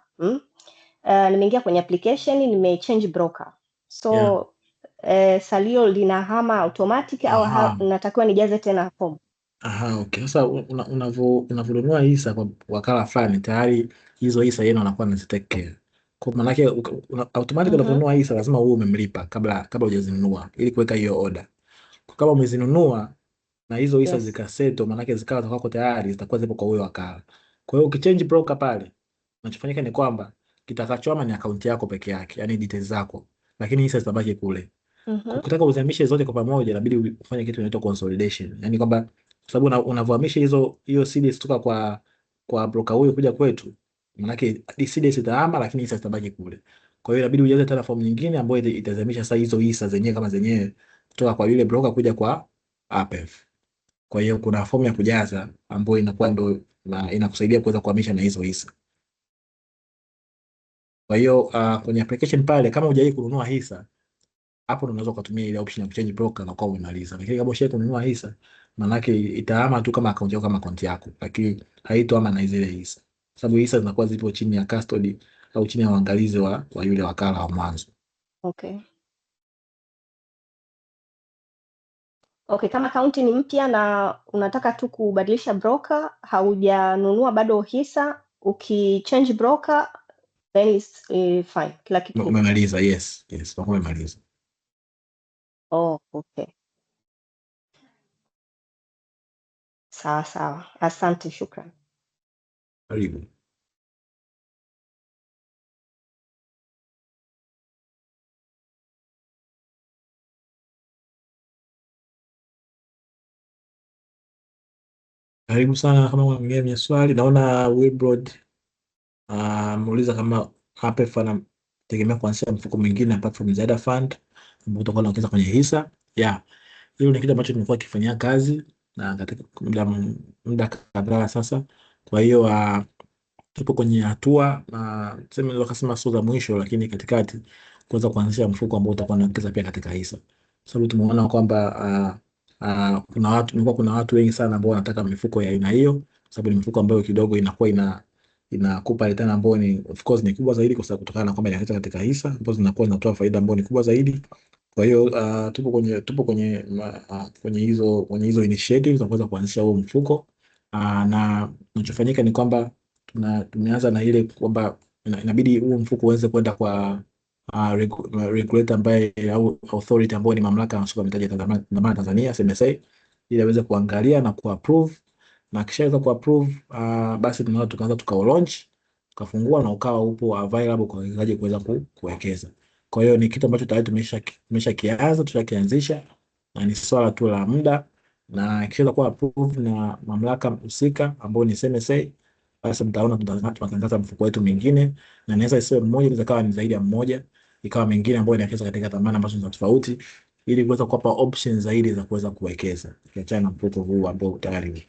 Nimeingia kwenye application, nimechange broker. So salio linahama automatic au natakiwa nijaze tena form? Okay. Sasa unavyonunua hisa kwa wakala fulani, tayari hizo hisa yeye anakuwa anazitake care. Kwa maana yake automatic unaponunua hisa lazima uwe umemlipa kabla hujazinunua ili kuweka hiyo order. Kama umezinunua na hizo hisa Yes. zikaseto, maana yake zikawa zako tayari, zitakuwa zipo kwa huyo wakala. Kwa hiyo ukichange broker pale, kinachofanyika ni kwamba kitakachoama ni akaunti yako peke yake, yani details zako, lakini hisa zitabaki kule. Ukitaka uzihamishe zote kwa pamoja, inabidi ufanye kitu inaitwa consolidation, yani kwamba kwa sababu unavyohamisha hiyo CDS kutoka kwa broker huyo kuja kwetu, maana yake CDS itahama, lakini hisa zitabaki kule. Kwa hiyo inabidi ujaze tena form nyingine ambayo itazamisha sasa hizo hisa zenyewe kama zenyewe kutoka kwa yule broker kuja kwa APF. Kwa hiyo kuna fomu ya kujaza ambayo inakuwa ndo inakusaidia kuweza kuhamisha na hizo hisa. Kwa hiyo kwenye application pale kama hujawahi kununua hisa, hapo unaweza kutumia ile option ya change broker na kwa umemaliza. Lakini kama ushawahi kununua hisa, maana yake itahama tu kama account yako kama account yako, lakini haitohama na zile hisa. Sababu hisa zinakuwa zipo chini ya custody au chini ya uangalizi wa yule wakala wa mwanzo. Okay. Okay, kama akaunti ni mpya na unataka tu kubadilisha broker, haujanunua bado hisa, ukichange broker then it's fine, kila kitu. Umemaliza, yes, umemaliza. Oh, okay. Sawa. Asante, shukrani. Karibu. Karibu sana. Kama mwingine mwenye swali, naona Wilbrod muuliza kama APF anategemea kuanzisha mfuko mwingine apart from Zeda Fund ambao utakuwa unawekeza kwenye hisa. Hilo ni kitu ambacho nimekuwa kifanyia kazi na katika muda kadhaa sasa. Kwa hiyo tupo kwenye hatua na tuseme sio za mwisho, lakini katikati kuweza kuanzisha mfuko ambao utakuwa unawekeza pia katika hisa. Sababu tumeona kwamba kuna watu wengi sana ambao wanataka mifuko ya aina hiyo, sababu ni mifuko ambayo kidogo inakuwa inakupa return ambayo ni of course ni kubwa zaidi, kwa sababu kutokana na kwamba inawekeza katika hisa ambazo zinakuwa zinatoa faida ambayo ni kubwa zaidi. Kwa hiyo tupo kwenye hizo initiatives za kuweza kuanzisha huo mfuko, na kinachofanyika ni kwamba tumeanza na ile kwamba inabidi huo mfuko uweze kwenda kwa regulator ambaye au authority ambayo ni mamlaka ya masoko ya mitaji ya dhamana Tanzania, CMSA, ili aweze kuangalia na kuapprove, na kisha kuapprove basi tunaweza tukaanza launch, tukafungua na ukawa upo available kwa wawekezaji kuweza kuwekeza. Kwa hiyo ni kitu ambacho tayari tushakianzisha na ni swala tu la muda, na kisha kuwa approved na mamlaka husika ambayo ni CMSA, basi mtaona tunatangaza mfuko wetu mwingine, na inaweza isiwe mmoja, inaweza kawa ni zaidi ya mmoja, ikawa mengine ambayo inawekeza katika dhamana ambazo ni tofauti, ili kuweza kuwapa options zaidi za kuweza kuwekeza kiachana na mfuko huu ambao tayari.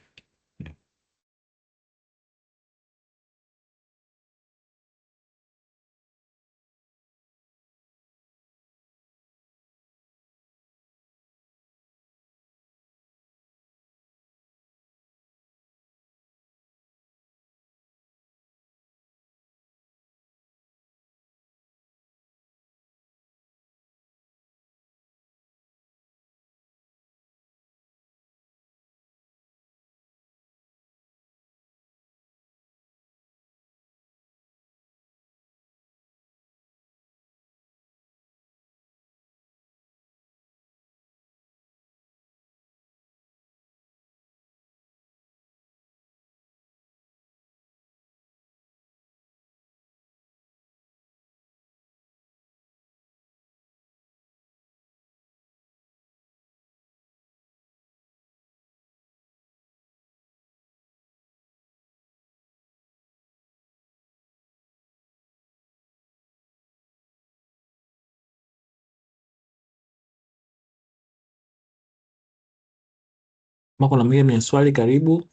Kama kuna mwingine mwenye swali, karibu.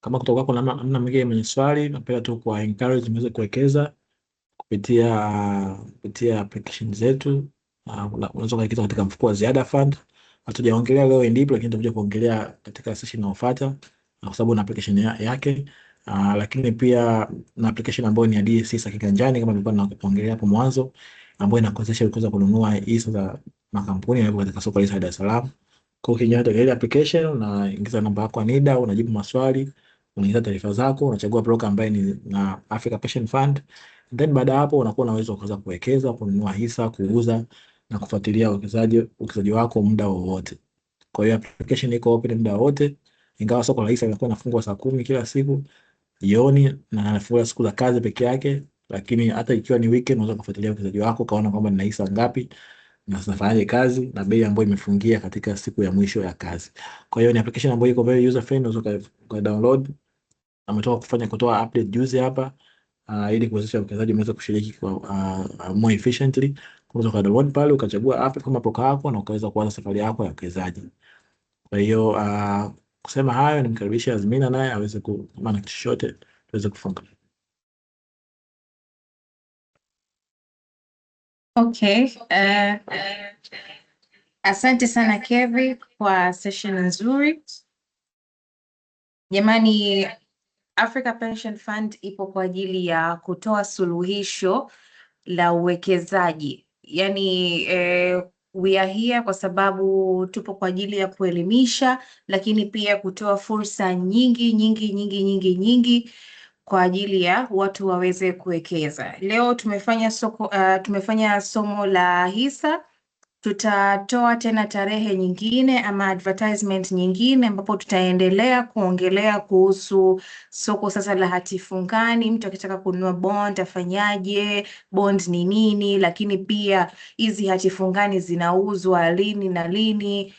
Kama kutoka kuna namna mwingine mwenye swali, napenda tu kwa encourage mweze kuwekeza kupitia application zetu. Unaweza kuwekeza katika mfuko wa Ziada Fund. Hatujaongelea leo ndipo, lakini tutakuja kuongelea katika session inayofuata kwa sababu na application yake. Lakini pia na application ambayo ni ya DSC kiganjani kama nilikuwa naongelea hapo mwanzo, ambayo inakuwezesha kuweza kununua hisa za makampuni yanayopo katika soko la Dar es Salaam. Kwa hiyo ukiingia ile application, unaingiza namba yako ya NIDA, unajibu maswali, unaingiza taarifa zako, unachagua broker ambaye ni na Africa Pension Fund, Then baada hapo unakuwa na uwezo kuweza kuwekeza, kununua hisa, kuuza na kufuatilia uwekezaji wako muda wowote. Kwa hiyo application iko open muda wote, ingawa soko la hisa linakuwa linafungwa saa 10 kila siku jioni na nafungua siku za kazi peke yake, lakini hata ikiwa ni weekend unaweza kufuatilia uwekezaji wako, kaona kwamba nina hisa ngapi na zinafanyaje kazi na bei ambayo imefungia katika siku ya mwisho ya kazi. Kwa hiyo ni application ambayo iko very user friendly, unaweza download. Ametoka kutoa update juzi hapa ili kuwezesha wawekezaji waweze kushiriki kwa more efficiently. Unaweza download pale ukachagua app kama broker yako na ukaweza kuanza safari yako ya uwekezaji. Kwa hiyo kusema hayo, nimkaribisha Azmina naye aweze kama na kitu chochote tuweze kufunga. Okay. Asante sana Kevi kwa session nzuri. Jamani, Africa Pension Fund ipo kwa ajili ya kutoa suluhisho la uwekezaji. Yaani we are here kwa sababu tupo kwa ajili ya kuelimisha, lakini pia kutoa fursa nyingi kwa ajili ya watu waweze kuwekeza. Leo tumefanya somo la hisa. Tutatoa tena tarehe nyingine ama advertisement nyingine ambapo tutaendelea kuongelea kuhusu soko sasa la hati fungani. Mtu akitaka kununua bond afanyaje, bond ni nini, lakini pia hizi hati fungani zinauzwa lini na lini.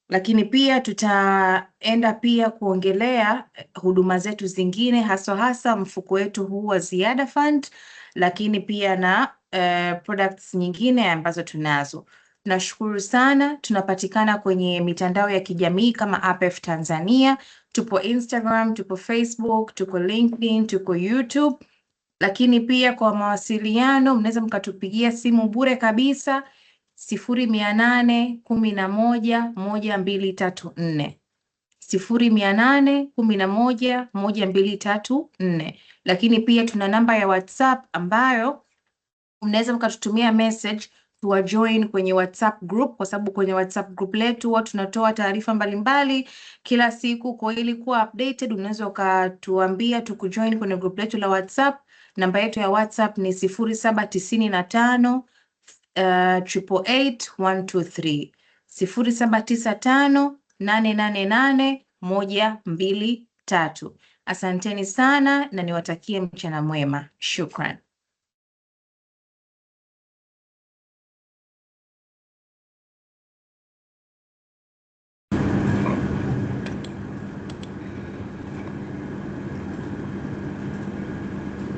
Lakini pia tutaenda pia kuongelea huduma zetu zingine, hasa mfuko wetu huu wa Ziada Fund, lakini pia na products nyingine ambazo tunazo. Tunashukuru sana. Tunapatikana kwenye mitandao ya kijamii kama APF Tanzania. Tupo Instagram, tupo Facebook, tuko LinkedIn, tuko YouTube. Lakini pia kwa mawasiliano mnaweza mkatupigia simu bure kabisa 08111234 08111234. Lakini pia tuna namba ya WhatsApp ambayo mnaweza mkatutumia message tuwa join kwenye WhatsApp group, kwa sababu kwenye WhatsApp group letu huwa tunatoa taarifa mbalimbali kila siku. Kwa ili kuwa updated unaweza ukatuambia tukujoin kwenye group letu la WhatsApp. Namba yetu ya WhatsApp ni 0795 888 123 0795 888 123. Asanteni sana na niwatakie mchana mwema. Shukran.